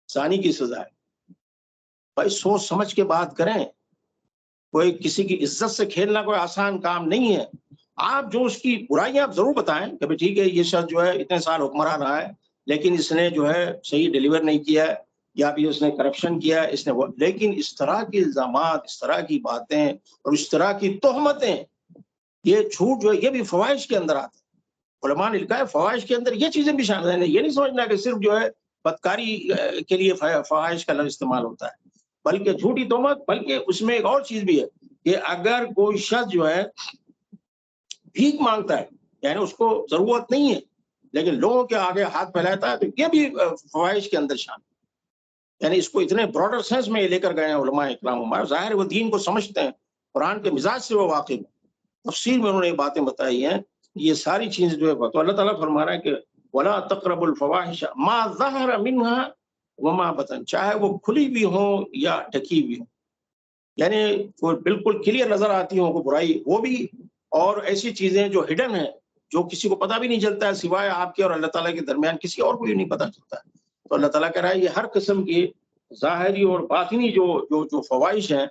زانی کی سزا ہے. بھائی سوچ سمجھ کے بات کریں, کوئی کسی کی عزت سے کھیلنا کوئی آسان کام نہیں ہے. آپ جو اس کی برائیاں آپ ضرور بتائیں کہ بھائی ٹھیک ہے یہ شخص جو ہے اتنے سال حکمران رہا ہے لیکن اس نے جو ہے صحیح ڈیلیور نہیں کیا ہے, یا بھی اس نے کرپشن کیا ہے, اس نے لیکن اس طرح کے الزامات, اس طرح کی باتیں اور اس طرح کی تہمتیں, یہ جھوٹ جو ہے یہ بھی فواحش کے اندر آتا ہے. علماء نے لکھا ہے فواحش کے اندر یہ چیزیں بھی شامل ہیں. یہ نہیں سمجھنا کہ صرف جو ہے بدکاری کے لیے فواحش کا لفظ استعمال ہوتا ہے, بلکہ جھوٹی تہمت, بلکہ اس میں ایک اور چیز بھی ہے کہ اگر کوئی شخص جو ہے بھیک مانگتا ہے, یعنی اس کو ضرورت نہیں ہے لیکن لوگوں کے آگے ہاتھ پھیلاتا ہے, تو یہ بھی فواحش کے اندر شامل. یعنی اس کو اتنے براڈر سینس میں لے کر گئے ہیں علماء اکرام. ہمارا ظاہر وہ دین کو سمجھتے ہیں, قرآن کے مزاج سے وہ واقف ہیں, تفسیر میں انہوں نے باتیں بتائی ہیں. یہ ساری چیزیں جو ہے تو اللہ تعالیٰ فرما رہا ہے کہ ولا تقربوا الفواحش ما ظہر منها وما بطن, چاہے وہ کھلی بھی ہوں یا ڈھکی بھی ہوں, یعنی وہ بالکل کلیئر نظر آتی ہوں کو برائی, وہ بھی, اور ایسی چیزیں جو ہڈن ہیں جو کسی کو پتہ بھی نہیں چلتا ہے سوائے آپ کے اور اللہ تعالیٰ کے درمیان, کسی اور کو بھی نہیں پتہ چلتا ہے. تو اللہ تعالیٰ کہہ رہا ہے یہ ہر قسم کی ظاہری اور باطنی جو فواحش ہیں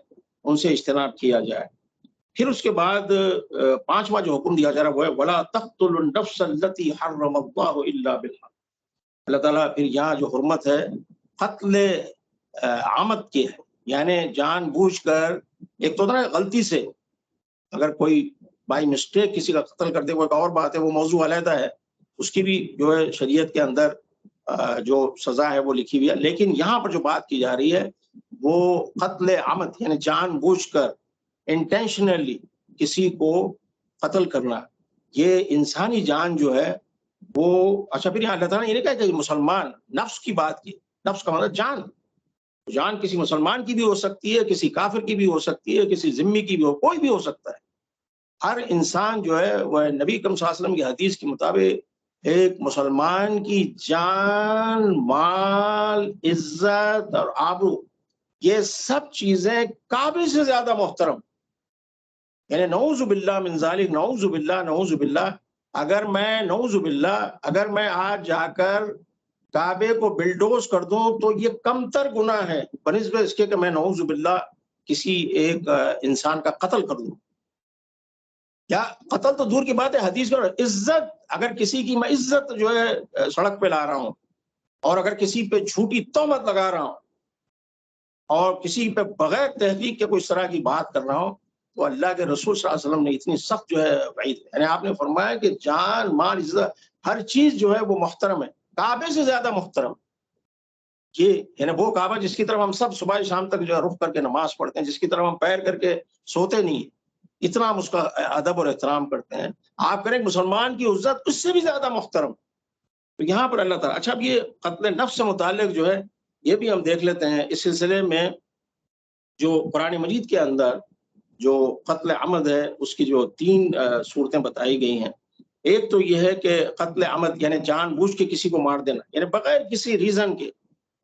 ان سے اجتناب کیا جائے. پھر اس کے بعد پانچواں جو حکم دیا جا رہا ہے وہ ہے ولا تقتلوا النفس التي حرم الله الا بالحق. اللہ تعالیٰ پھر یہاں جو حرمت ہے قتل عمد کی ہے, یعنی جان بوجھ کر, ایک تو نا غلطی سے اگر کوئی بائی مسٹیک کسی کا قتل کر دے وہ ایک اور بات ہے, وہ موضوع علیحدہ ہے, اس کی بھی جو ہے شریعت کے اندر جو سزا ہے وہ لکھی ہوئی ہے. لیکن یہاں پر جو بات کی جا رہی ہے وہ قتل عمد, یعنی جان بوجھ کر انٹینشنلی کسی کو قتل کرنا. یہ انسانی جان جو ہے وہ, اچھا پھر یہاں اللہ تعالیٰ نے یہ نہیں کہا کہ مسلمان, نفس کی بات کی, نفس کا مطلب جان, جان کسی مسلمان کی بھی ہو سکتی ہے, کسی کافر کی بھی ہو سکتی ہے, کسی ذمی کی بھی ہو, کوئی بھی ہو سکتا ہے. ہر انسان جو ہے وہ نبی کریم صلی اللہ علیہ وسلم کی حدیث کے مطابق ایک مسلمان کی جان, مال, عزت اور آبرو, یہ سب چیزیں کعبے سے زیادہ محترم. یعنی نعوذ باللہ من ذالک, نعوذ باللہ, نعوذ باللہ, اگر میں نعوذ باللہ اگر میں آج جا کر کعبے کو بلڈوز کر دوں تو یہ کم تر گناہ ہے بنسبت اس کے کہ میں نعوذ باللہ کسی ایک انسان کا قتل کر دوں. یا قتل تو دور کی بات ہے, حدیث میں عزت, اگر کسی کی میں عزت جو ہے سڑک پہ لا رہا ہوں, اور اگر کسی پہ جھوٹی تہمت لگا رہا ہوں, اور کسی پہ بغیر تحقیق کے کوئی اس طرح کی بات کر رہا ہوں, تو اللہ کے رسول صلی اللہ علیہ وسلم نے اتنی سخت جو ہے وعید، یعنی آپ نے فرمایا کہ جان مال عزت ہر چیز جو ہے وہ محترم ہے، کعبے سے زیادہ محترم یہ، یعنی وہ کعبہ جس کی طرف ہم سب صبح شام تک جو ہے رخ کر کے نماز پڑھتے ہیں، جس کی طرف ہم پیر کر کے سوتے نہیں، اتنا ہم اس کا ادب اور احترام کرتے ہیں، آپ کریں مسلمان کی عزت اس سے بھی زیادہ محترم۔ تو یہاں پر اللہ تعالیٰ، اچھا اب یہ قتل نفس سے متعلق جو ہے یہ بھی ہم دیکھ لیتے ہیں، اس سلسلے میں جو قرآن مجید کے اندر جو قتل عمد ہے اس کی جو 3 صورتیں بتائی گئی ہیں۔ ایک تو یہ ہے کہ قتل عمد یعنی جان بوجھ کے کسی کو مار دینا، یعنی بغیر کسی ریزن کے،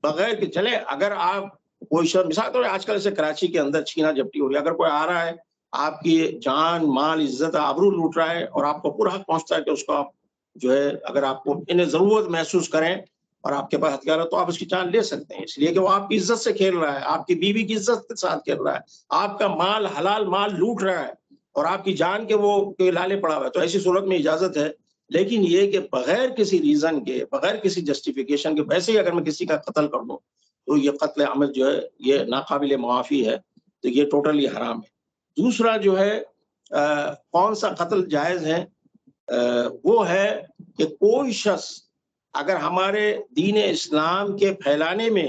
بغیر کہ چلے اگر آپ کوئی شخص مثال طور پہ آج کل سے کراچی کے اندر چھینا جھپٹی ہو رہی ہے، اگر کوئی آ رہا ہے آپ کی جان مال عزت آبرو لوٹ رہا ہے اور آپ کو پورا حق پہنچتا ہے کہ اس کو آپ جو ہے اگر آپ کو انہیں ضرورت محسوس کریں اور آپ کے پاس ہتھیار ہے تو آپ اس کی جان لے سکتے ہیں، اس لیے کہ وہ آپ کی عزت سے کھیل رہا ہے، آپ کی بیوی کی عزت کے ساتھ کھیل رہا ہے، آپ کا مال حلال مال لوٹ رہا ہے اور آپ کی جان کے وہ لالے پڑا ہوا ہے، تو ایسی صورت میں اجازت ہے۔ لیکن یہ کہ بغیر کسی ریزن کے، بغیر کسی جسٹیفیکیشن کے ویسے ہی اگر میں کسی کا قتل کر دوں تو یہ قتل عمد جو ہے یہ ناقابل معافی ہے، تو یہ ٹوٹلی حرام ہے۔ دوسرا جو ہے کون سا قتل جائز ہے، وہ ہے کہ کوئی شخص اگر ہمارے دین اسلام کے پھیلانے میں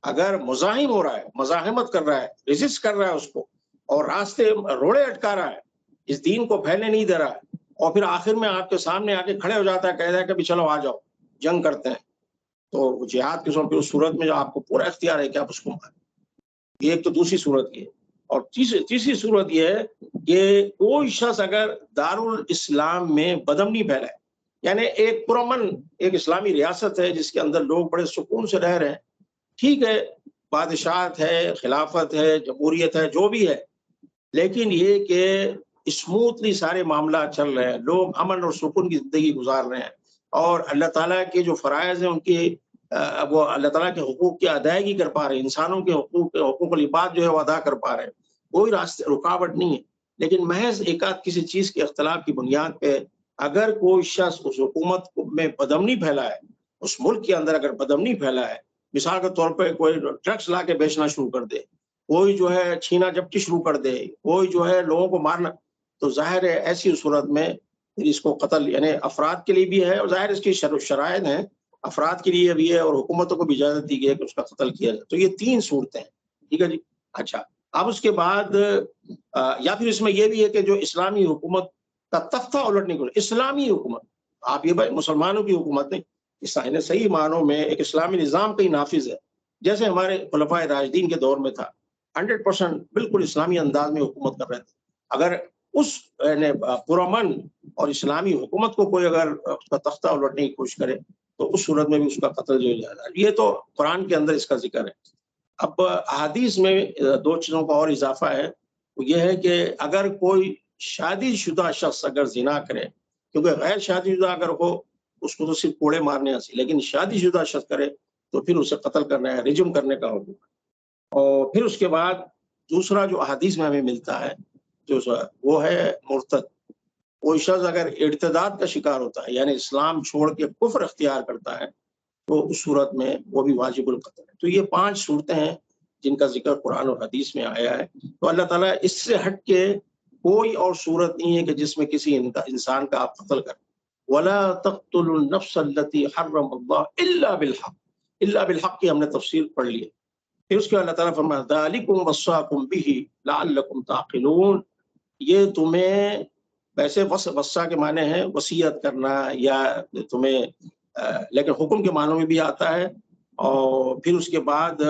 اگر مزاحم ہو رہا ہے، مزاحمت کر رہا ہے، ریزسٹ کر رہا ہے اس کو اور راستے روڑے اٹکا رہا ہے، اس دین کو پھیلنے نہیں دے رہا ہے، اور پھر آخر میں آپ کے سامنے آ کے کھڑے ہو جاتا ہے، کہتا ہے کہ بھی چلو آ جاؤ جنگ کرتے ہیں، تو جہاد کی اس صورت میں جو آپ کو پورا اختیار ہے کہ آپ اس کو ماریں۔ یہ ایک تو دوسری صورت یہ ہے، اور تیسری صورت یہ ہے کہ کوئی شخص اگر دارالاسلام میں بدامنی پھیلائے، یعنی ایک پرامن ایک اسلامی ریاست ہے جس کے اندر لوگ بڑے سکون سے رہ رہے ہیں، ٹھیک ہے بادشاہت ہے، خلافت ہے، جمہوریت ہے، جو بھی ہے، لیکن یہ کہ اسموتھلی سارے معاملات چل رہے ہیں، لوگ امن اور سکون کی زندگی گزار رہے ہیں، اور اللہ تعالیٰ کے جو فرائض ہیں ان کی وہ اللہ تعالیٰ کے حقوق کی ادائیگی کر پا رہے ہیں، انسانوں کے حقوق العباد جو ہے وہ ادا کر پا رہے ہیں، کوئی راستے رکاوٹ نہیں ہے۔ لیکن محض ایک آدھ کسی چیز کے اختلاف کی بنیاد پہ اگر کوئی شخص اس حکومت میں بدامنی پھیلا ہے، اس ملک کے اندر اگر بدامنی پھیلا ہے، مثال کے طور پہ کوئی ڈرگس لا کے بیچنا شروع کر دے، کوئی جو ہے چھینا جھپٹی شروع کر دے، کوئی جو ہے لوگوں کو مارنا، تو ظاہر ہے ایسی صورت میں اس کو قتل یعنی افراد کے لیے بھی ہے، اور ظاہر اس کی شرائط ہیں، افراد کے لیے بھی ہے اور حکومتوں کو بھی اجازت دی گئی ہے کہ اس کا قتل کیا جائے۔ تو یہ 3 صورتیں ہیں، ٹھیک ہے جی۔ اچھا اب اس کے بعد یا پھر اس میں یہ بھی ہے کہ جو اسلامی حکومت کا تختہ الٹنے کو، اسلامی حکومت، آپ یہ بھائی مسلمانوں کی حکومت نہیں، اس صحیح معنوں میں ایک اسلامی نظام کا ہی نافذ ہے، جیسے ہمارے خلفائے راشدین کے دور میں تھا، 100% بالکل اسلامی انداز میں حکومت کر رہے تھے۔ اگر اس پرامن اور اسلامی حکومت کو کوئی اگر اس کا تختہ الٹنے کی کوشش کرے تو اس صورت میں بھی اس کا قتل جو ہے، یہ تو قرآن کے اندر اس کا ذکر ہے۔ اب احادیث میں 2 چیزوں کا اور اضافہ ہے، وہ یہ ہے کہ اگر کوئی شادی شدہ شخص اگر زنا کرے، کیونکہ غیر شادی شدہ اگر ہو اس کو تو صرف کوڑے مارنے ہنسی، لیکن شادی شدہ شخص کرے تو پھر اسے قتل کرنا ہے، رجم کرنے کا حکم ہے۔ اور پھر اس کے بعد دوسرا جو احادیث میں ہمیں ملتا ہے جو وہ ہے مرتد، کوئی شخص اگر ارتداد کا شکار ہوتا ہے یعنی اسلام چھوڑ کے کفر اختیار کرتا ہے تو اس صورت میں وہ بھی واجب القتل ہے۔ تو یہ 5 صورتیں ہیں جن کا ذکر قرآن اور حدیث میں آیا ہے۔ تو اللہ تعالیٰ اس سے ہٹ کے کوئی اور صورت نہیں ہے کہ جس میں کسی انسان کا آپ قتل کریں۔ وَلَا تَقْتُلُوا النَّفْسَ الَّتِي حَرَّمَ اللَّهُ إِلَّا بِالْحَقِّ، الا بالحق کی ہم نے تفسیر پڑھ لی ہے۔ پھر اس کے اللہ تعالیٰ فرمایا ذَلِكُمْ وَصَّاكُمْ بِهِ لَعَلَّكُمْ تَعْقِلُونَ، یہ تمہیں ویسے وصا کے معنی ہے وصیت کرنا یا تمہیں لیکن حکم کے معنوں میں بھی آتا ہے، اور پھر اس کے بعد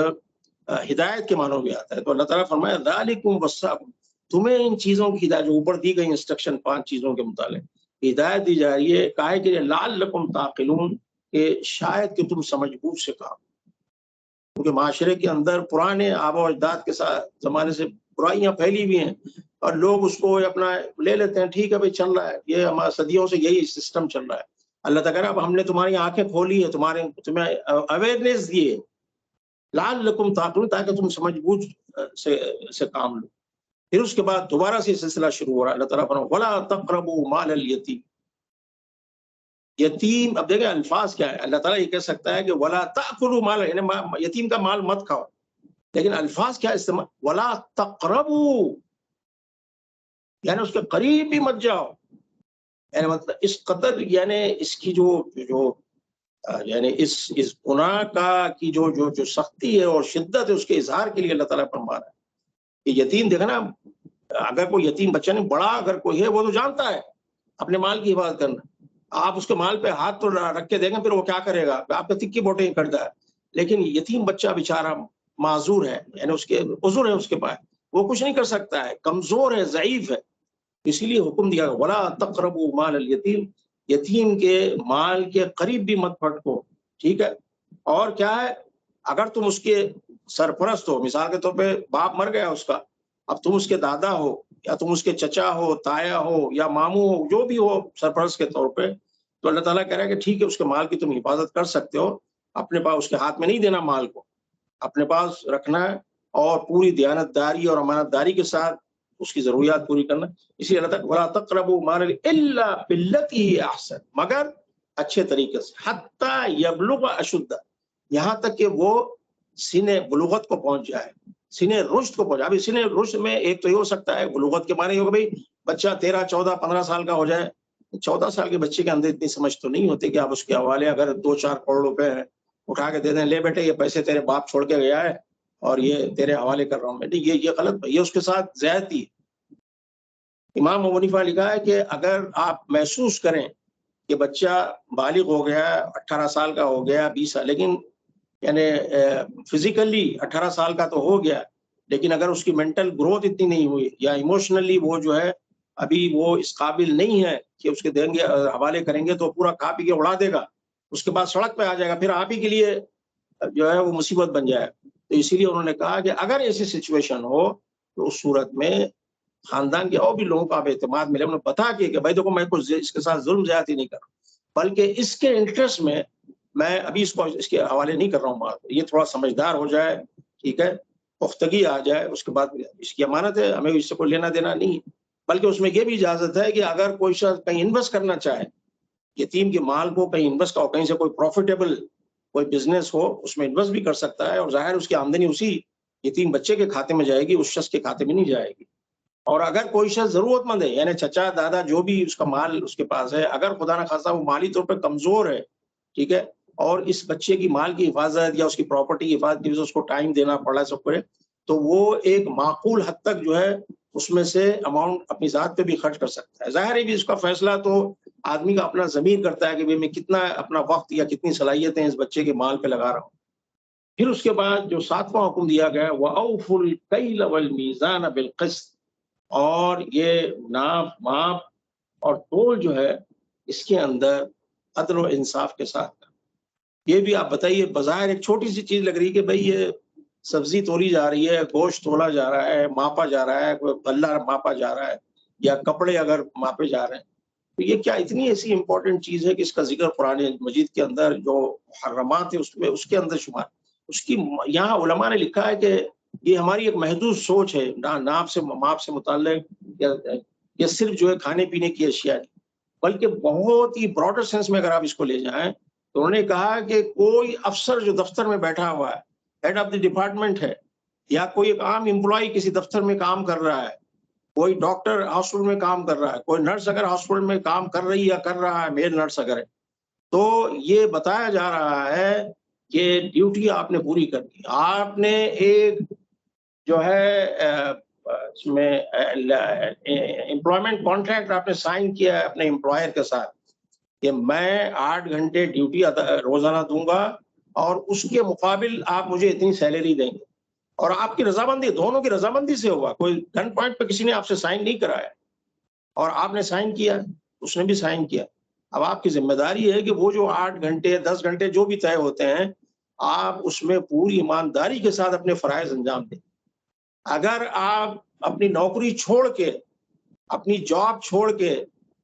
ہدایت کے معنوں میں آتا ہے۔ تو اللہ تعالیٰ فرمایا ذالکم وصاکم، تمہیں ان چیزوں کی ہدایت جو اوپر دی گئی انسٹرکشن 5 چیزوں کے متعلق ہدایت دی جا رہی ہے، کاہے کہ لعلکم تعقلون، کہ شاید کہ تم سمجھ بوجھ سے کام، کیونکہ معاشرے کے اندر پرانے آباء و اجداد کے ساتھ زمانے سے برائیاں پھیلی ہوئی ہیں اور لوگ اس کو اپنا لے لیتے ہیں، ٹھیک ہے بھائی چل رہا ہے، یہ ہمارا صدیوں سے یہی سسٹم چل رہا ہے۔ اللہ تعالیٰ اب ہم نے تمہاری آنکھیں کھولی ہے، تمہیں اویئرنیس دی ہے، لعلکم تعقلون، تاکہ تم سمجھ بوجھ سے کام لو۔ پھر اس کے بعد دوبارہ سے سلسلہ شروع ہو رہا ہے، اللہ تعالیٰ فرمایا وَلَا تَقْرَبُوا مَالَ الْيَتِيمِ، یتیم، اب دیکھیں الفاظ کیا ہے، اللہ تعالیٰ یہ کہہ سکتا ہے کہ وَلَا تَأْكُلُوا مَالَ، یعنی یتیم کا مال مت کھاؤ، لیکن الفاظ کیا استعمال، وَلَا تَقْرَبُوا، یعنی اس کے قریب بھی مت جاؤ. یعنی مطلب اس قدر یعنی اس کی جو یعنی اس گناہ کا کی جو سختی ہے اور شدت ہے اس کے اظہار کے لیے اللہ تعالیٰ فرما رہا ہے کہ یتیم دیکھنا، اگر کوئی یتیم بچہ نہیں، بڑا اگر کوئی ہے وہ تو جانتا ہے اپنے مال کی حفاظت کرنا. آپ اس کے مال پہ ہاتھ تو رکھ کے دیکھیں پھر وہ کیا کرے گا، آپ کا تکی بوٹے ہی کرتا ہے. لیکن یتیم بچہ بیچارہ معذور ہے، یعنی اس کے عذر ہے، اس کے پاس وہ کچھ نہیں کر سکتا ہے، کمزور ہے، ضعیف ہے. اسی لیے حکم دیا ولا تقربوا مال الیتیم، یتیم کے مال کے قریب بھی مت پھٹکو. ٹھیک ہے. اور کیا ہے، اگر تم اس کے سرپرست ہو، مثال کے طور پہ باپ مر گیا اس کا، اب تم اس کے دادا ہو یا تم اس کے چچا ہو، تایا ہو یا ماموں ہو، جو بھی ہو سرپرست کے طور پہ، تو اللہ تعالیٰ کہہ رہا ہے کہ ٹھیک ہے اس کے مال کی تم حفاظت کر سکتے ہو، اپنے پاس اس کے ہاتھ میں نہیں دینا، مال کو اپنے پاس رکھنا ہے اور پوری دیانت داری اور امانت داری کے ساتھ اس کی ضروریات پوری کرنا. اسی لیے اللہ تعالیٰ ولا تقربوا مال الا بالتي هي احسن، مگر اچھے طریقے سے، حتی یبلغ اشدہ، یہاں تک کہ وہ سن بلوغت کو پہنچ جائے، سن رشد کو پہنچ جائے. ابھی سن رشد میں ایک تو یہ ہو سکتا ہے بلوغت کے معنی ہوگا بھائی بچہ 13 14 15 سال کا ہو جائے. 14 سال کے بچے کے اندر اتنی سمجھ تو نہیں ہوتی کہ آپ اس کے حوالے اگر 2-4 کروڑ روپے اٹھا کے دے دیں، لے بیٹے یہ پیسے تیرے باپ چھوڑ کے گیا ہے اور یہ تیرے حوالے کر رہا ہوں میں. یہ غلط، یہ اس کے ساتھ زیادتی ہے. امام ابو حنیفہ لکھا ہے کہ اگر آپ محسوس کریں کہ بچہ بالغ ہو گیا، 18 سال کا ہو گیا، 20 سال، لیکن یعنی فزیکلی 18 سال کا تو ہو گیا، لیکن اگر اس کی مینٹل گروتھ اتنی نہیں ہوئی یا ایموشنلی وہ جو ہے ابھی وہ اس قابل نہیں ہے کہ اس کے دیں گے حوالے کریں گے تو پورا کھا پی کے اڑا دے گا، اس کے بعد سڑک پہ آ جائے گا، پھر آپ ہی کے لیے جو ہے وہ مصیبت بن جائے. تو اسی لیے انہوں نے کہا کہ اگر ایسی سچویشن ہو تو اس صورت میں خاندان کے اور بھی لوگوں کا آپ اعتماد ملے، انہیں بتا کہ بھائی دیکھو میں کچھ اس کے ساتھ ظلم زیادتی نہیں کر رہا، بلکہ اس کے انٹرسٹ میں ابھی اس کو اس کے حوالے نہیں کر رہا ہوں، یہ تھوڑا سمجھدار ہو جائے، ٹھیک ہے، پختگی آ جائے، اس کے بعد اس کی امانت ہے، ہمیں اس سے کوئی لینا دینا نہیں. بلکہ اس میں یہ بھی اجازت ہے کہ اگر کوئی شخص کہیں انویسٹ کرنا چاہے یتیم کے مال کو، کہیں انویسٹ کا، کہیں سے کوئی پروفیٹیبل کوئی بزنس ہو اس میں انویسٹ بھی کر سکتا ہے، اور ظاہر اس کی آمدنی اسی یتیم بچے کے کھاتے میں جائے گی، اس شخص کے کھاتے میں نہیں جائے گی. اور اگر کوئی شخص ضرورت مند ہے، یعنی چچا دادا جو بھی اس کا مال اس کے پاس ہے، اگر خدا نہ خواستہ وہ مالی طور پہ کمزور ہے، ٹھیک ہے، اور اس بچے کی مال کی حفاظت یا اس کی پراپرٹی کی حفاظت کی وجہ سے اس کو ٹائم دینا پڑا سب کرے، تو وہ ایک معقول حد تک جو ہے اس میں سے اماؤنٹ اپنی ذات پہ بھی خرچ کر سکتا ہے. ظاہر ہے بھی اس کا فیصلہ تو آدمی کا اپنا ضمیر کرتا ہے کہ میں کتنا اپنا وقت یا کتنی صلاحیتیں اس بچے کے مال پہ لگا رہا ہوں. پھر اس کے بعد جو 7واں حکم دیا گیا وَأَوْفُوا الْكَيْلَ وَالْمِيزَانَ بِالْقِسْطِ، اور یہ ناپ ماپ اور تول جو ہے اس کے اندر عدل و انصاف کے ساتھ. یہ بھی آپ بتائیے، بظاہر ایک چھوٹی سی چیز لگ رہی کہ بھئی یہ سبزی تولی جا رہی ہے، گوشت تولا جا رہا ہے، ماپا جا رہا ہے، کوئی غلہ ماپا جا رہا ہے، یا کپڑے اگر ماپے جا رہے ہیں، تو یہ کیا اتنی ایسی امپورٹنٹ چیز ہے کہ اس کا ذکر قرآن مجید کے اندر جو محرمات ہے اس کے اندر شمار. اس کی یہاں علماء نے لکھا ہے کہ یہ ہماری ایک محدود سوچ ہے ناپ سے ماپ سے متعلق، یا صرف جو ہے کھانے پینے کی اشیاء ہے، بلکہ بہت ہی براڈر سینس میں اگر آپ اس کو لے جائیں تو انہوں نے کہا کہ کوئی افسر جو دفتر میں بیٹھا ہوا ہے، ہیڈ آف دی ڈپارٹمنٹ ہے، یا کوئی ایک عام امپلائی کسی دفتر میں کام کر رہا ہے، کوئی ڈاکٹر ہاسپٹل میں کام کر رہا ہے، کوئی نرس اگر ہاسپٹل میں کام کر رہی یا کر رہا ہے، میل نرس اگر ہے، تو یہ بتایا جا رہا ہے کہ ڈیوٹی آپ نے پوری کرنی. آپ نے ایک جو ہے اس میں امپلائمنٹ کانٹریکٹ آپ نے سائن کیا ہے اپنے امپلائر کے ساتھ کہ میں 8 گھنٹے ڈیوٹی روزانہ دوں گا اور اس کے مقابل آپ مجھے اتنی سیلری دیں گے، اور آپ کی رضامندی، دونوں کی رضامندی سے ہوگا، کوئی گن پوائنٹ پہ کسی نے آپ سے سائن نہیں کرایا، اور آپ نے سائن کیا، اس نے بھی سائن کیا. اب آپ کی ذمہ داری ہے کہ وہ جو 8 گھنٹے 10 گھنٹے جو بھی طے ہوتے ہیں آپ اس میں پوری ایمانداری کے ساتھ اپنے فرائض انجام دیں. اگر آپ اپنی نوکری چھوڑ کے، اپنی جاب چھوڑ کے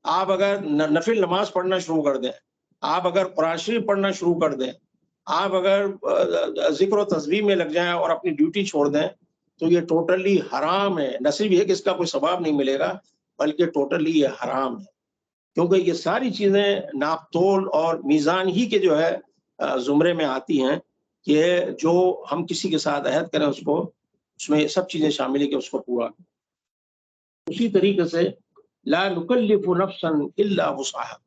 آپ اگر نفل نماز پڑھنا شروع کر دیں، آپ اگر قرآن شریف پڑھنا شروع کر دیں، آپ اگر ذکر و تسبیح میں لگ جائیں اور اپنی ڈیوٹی چھوڑ دیں، تو یہ ٹوٹلی حرام ہے. نہ صرف یہ کہ اس کا کوئی ثواب نہیں ملے گا، بلکہ ٹوٹلی یہ حرام ہے، کیونکہ یہ ساری چیزیں ناپ تول اور میزان ہی کے جو ہے زمرے میں آتی ہیں کہ جو ہم کسی کے ساتھ عہد کریں اس میں سب چیزیں شامل ہیں کہ اس کو پورا اسی طریقے سے لا نکلف نفسا الا وسعها،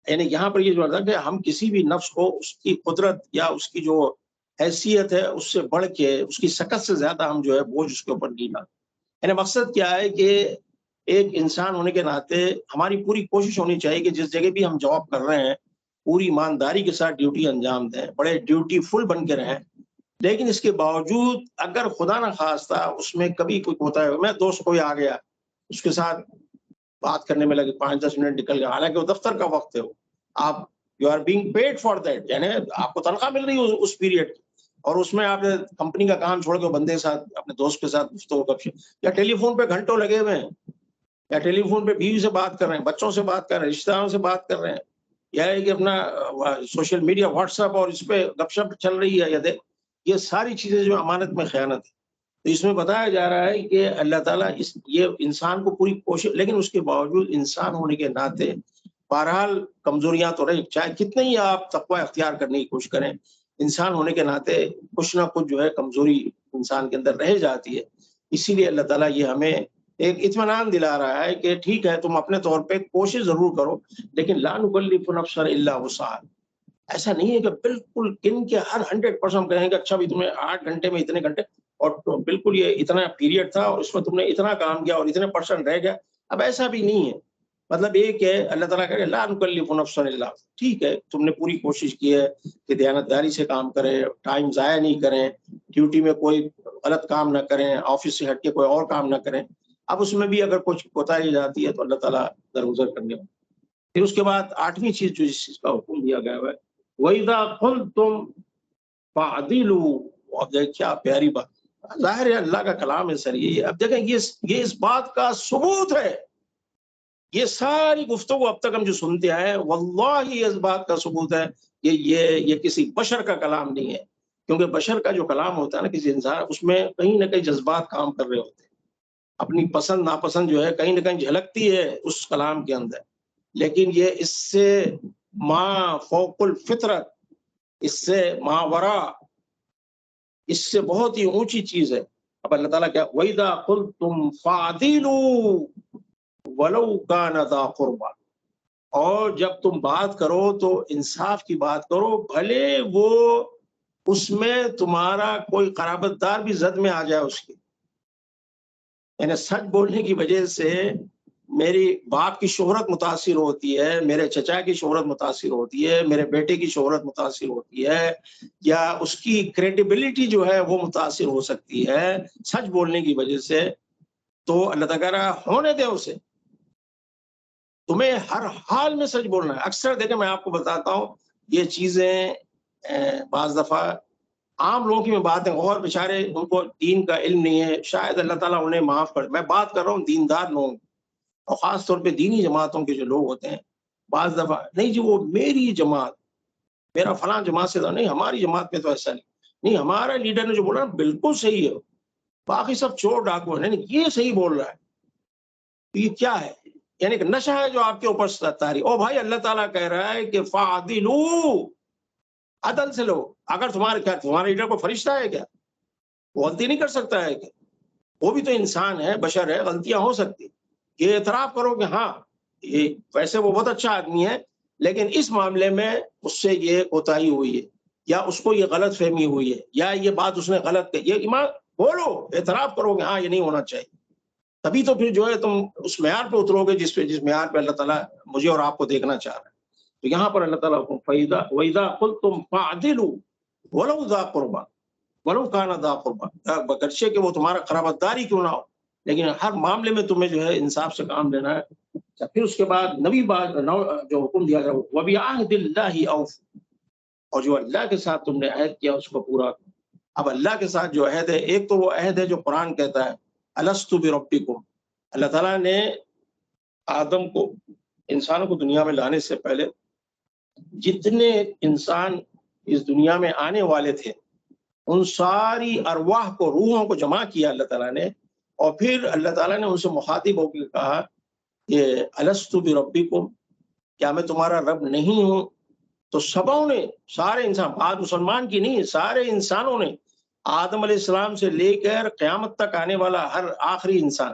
یعنی یہاں پر یہ جو ہے کہ ہم کسی بھی نفس کو اس کی قدرت یا اس کی جو حیثیت ہے اس سے بڑھ کے اس کی سکت سے زیادہ ہم جو ہے بوجھ اس کے اوپر نہیں ڈالتے. یعنی مقصد کیا ہے کہ ایک انسان ہونے کے ناطے ہماری پوری کوشش ہونی چاہیے کہ جس جگہ بھی ہم جاب کر رہے ہیں پوری ایمانداری کے ساتھ ڈیوٹی انجام دیں، بڑے ڈیوٹی فل بن کے رہیں. لیکن اس کے باوجود اگر خدا نہ خواستہ اس میں کبھی کوئی ہوتا ہے، میں دوست کوئی آ گیا اس کے ساتھ بات کرنے میں لگے 5-10 منٹ نکل گیا، حالانکہ وہ دفتر کا وقت ہے، آپ you are being paid for that, یعنی آپ کو تنخواہ مل رہی ہے اس پیریڈ کی، اور اس میں آپ کمپنی کا کام چھوڑ کے بندے کے ساتھ اپنے دوست کے ساتھ گفتگو گپ شپ، یا ٹیلی فون پہ گھنٹوں لگے ہوئے ہیں، یا ٹیلی فون پہ بیوی سے بات کر رہے ہیں، بچوں سے بات کر رہے ہیں، رشتہ داروں سے بات کر رہے ہیں، یا ہے کہ اپنا سوشل میڈیا واٹس ایپ اور اس پہ گپ شپ چل رہی ہے، یا یہ ساری چیزیں جو امانت میں خیانت ہے. تو اس میں بتایا جا رہا ہے کہ اللہ تعالیٰ یہ انسان کو پوری کوشش، لیکن اس کے باوجود انسان ہونے کے ناطے بہرحال کمزوریاں تو رہی، چاہے کتنے ہی آپ تقوی اختیار کرنے کی کوشش کریں، انسان ہونے کے ناطے کچھ نہ کچھ جو ہے کمزوری انسان کے اندر رہ جاتی ہے. اسی لیے اللہ تعالیٰ یہ ہمیں ایک اطمینان دلا رہا ہے کہ ٹھیک ہے تم اپنے طور پہ کوشش ضرور کرو، لیکن لا نکلف نفسا الا وسعها. ایسا نہیں ہے کہ بالکل کن کے ہر 100% کہیں گے اچھا بھی تمہیں 8 گھنٹے میں اتنے گھنٹے، اور بالکل یہ اتنا پیریڈ تھا اور اس میں تم نے اتنا کام کیا اور اتنے پرسنٹ رہ گیا. اب ایسا بھی نہیں ہے. مطلب ایک ہے اللہ تعالیٰ کہے لا نکلف نفسا الا، ٹھیک ہے تم نے پوری کوشش کی ہے کہ دیانتداری سے کام کریں، ٹائم ضائع نہیں کریں، ڈیوٹی میں کوئی غلط کام نہ کریں، آفس سے ہٹ کے کوئی اور کام نہ کریں. اب اس میں بھی اگر کچھ کوتاہی جاتی ہے تو اللہ تعالیٰ درگزر کرنے والا. پھر اس کے بعد 8ویں چیز جو اس چیز کا حکم دیا گیا ہے وَإِذَا قُلْتُمْ فَاعْدِلُوا. اب دیکھ کیا پیاری بات، ظاہر ہے اللہ کا کلام ہے سر. یہ اب دیکھیں یہ اس بات کا ثبوت ہے. یہ ساری گفتگو اب تک ہم جو سنتے آئے واللہ یہ اس بات کا ثبوت ہے کہ یہ کسی بشر کا کلام نہیں ہے. کیونکہ بشر کا جو کلام ہوتا ہے نا کسی انسان، اس میں کہیں نہ کہیں جذبات کام کر رہے ہوتے ہیں، اپنی پسند ناپسند جو ہے کہیں نہ کہیں جھلکتی ہے اس کلام کے اندر. لیکن یہ اس سے ما فوق الفطرت، اس سے ماورا، اس سے بہت ہی اونچی چیز ہے. اب اللہ تعالیٰ کیا وَإِذَا قُلْتُمْ فَاعْدِلُوا وَلَوْ كَانَ ذَا قُرْبَىٰ. اور جب تم بات کرو تو انصاف کی بات کرو، بھلے وہ اس میں تمہارا کوئی قرابت دار بھی زد میں آ جائے اس کی. یعنی سچ بولنے کی وجہ سے میری باپ کی شہرت متاثر ہوتی ہے، میرے چچا کی شہرت متاثر ہوتی ہے، میرے بیٹے کی شہرت متاثر ہوتی ہے، یا اس کی کریڈیبلٹی جو ہے وہ متاثر ہو سکتی ہے سچ بولنے کی وجہ سے. تو اللہ تعالیٰ ہونے دے اسے، تمہیں ہر حال میں سچ بولنا ہے. اکثر دیکھیں میں آپ کو بتاتا ہوں یہ چیزیں بعض دفعہ عام لوگوں کی میں بات ہے، اور بیچارے ان کو دین کا علم نہیں ہے، شاید اللہ تعالیٰ انہیں معاف کر. میں بات کر رہا ہوں دیندار لوگوں اور خاص طور پہ دینی جماعتوں کے جو لوگ ہوتے ہیں. بعض دفعہ نہیں جی وہ میری جماعت، میرا فلاں جماعت سے نہیں، ہماری جماعت میں تو ایسا نہیں، ہمارا لیڈر نے جو بولا بالکل صحیح ہے، باقی سب چور ڈاکو ہیں، نہیں یہ صحیح بول رہا ہے. یہ کیا ہے؟ یعنی کہ نشہ ہے جو آپ کے اوپر تاری. او بھائی اللہ تعالیٰ کہہ رہا ہے کہ فَعْدِلُوا، عدل سے لو. اگر تمہارا لیڈر کو فرشتہ ہے کیا؟ وہ غلطی نہیں کر سکتا ہے کیا؟ وہ بھی تو انسان ہے، بشر ہے، غلطیاں ہو سکتی. یہ اعتراف کرو کہ ہاں یہ ویسے وہ بہت اچھا آدمی ہے لیکن اس معاملے میں اس سے یہ کوتاہی ہوئی ہے، یا اس کو یہ غلط فہمی ہوئی ہے، یا یہ بات اس نے غلط کہی. یہ ایمان بولو، اعتراف کرو کہ ہاں یہ نہیں ہونا چاہیے. تبھی تو پھر جو ہے تم اس معیار پہ اترو گے جس معیار پہ اللہ تعالیٰ مجھے اور آپ کو دیکھنا چاہ رہا ہے. تو یہاں پر اللہ تعالیٰ وَإِذَا قُلْتُمْ فَاعْدِلُوا وَلَوْ ذَا قُرْبَىٰ وَلَوْ كَانَ ذَا قُرْبَىٰ، بگرچہ کہ وہ تمہارا قرابت داری کیوں نہ ہو، لیکن ہر معاملے میں تمہیں جو ہے انصاف سے کام لینا ہے. پھر اس کے بعد نبی بات جو حکم دیا جائے وَبِعَهْدِ اللَّهِ أَوْفُوا، اور جو اللہ کے ساتھ تم نے عہد کیا اس کو پورا کرو. اب اللہ کے ساتھ جو عہد ہے، ایک تو وہ عہد ہے جو قرآن کہتا ہے الست بربکم. اللہ تعالیٰ نے آدم کو، انسانوں کو دنیا میں لانے سے پہلے جتنے انسان اس دنیا میں آنے والے تھے ان ساری ارواح کو، روحوں کو جمع کیا اللہ تعالیٰ نے، اور پھر اللہ تعالیٰ نے ان سے مخاطب ہو کے کہا کہ الست بربکم، کیا میں تمہارا رب نہیں ہوں؟ تو سبوں نے، سارے انسان، آج مسلمان کی نہیں، سارے انسانوں نے، آدم علیہ السلام سے لے کر قیامت تک آنے والا ہر آخری انسان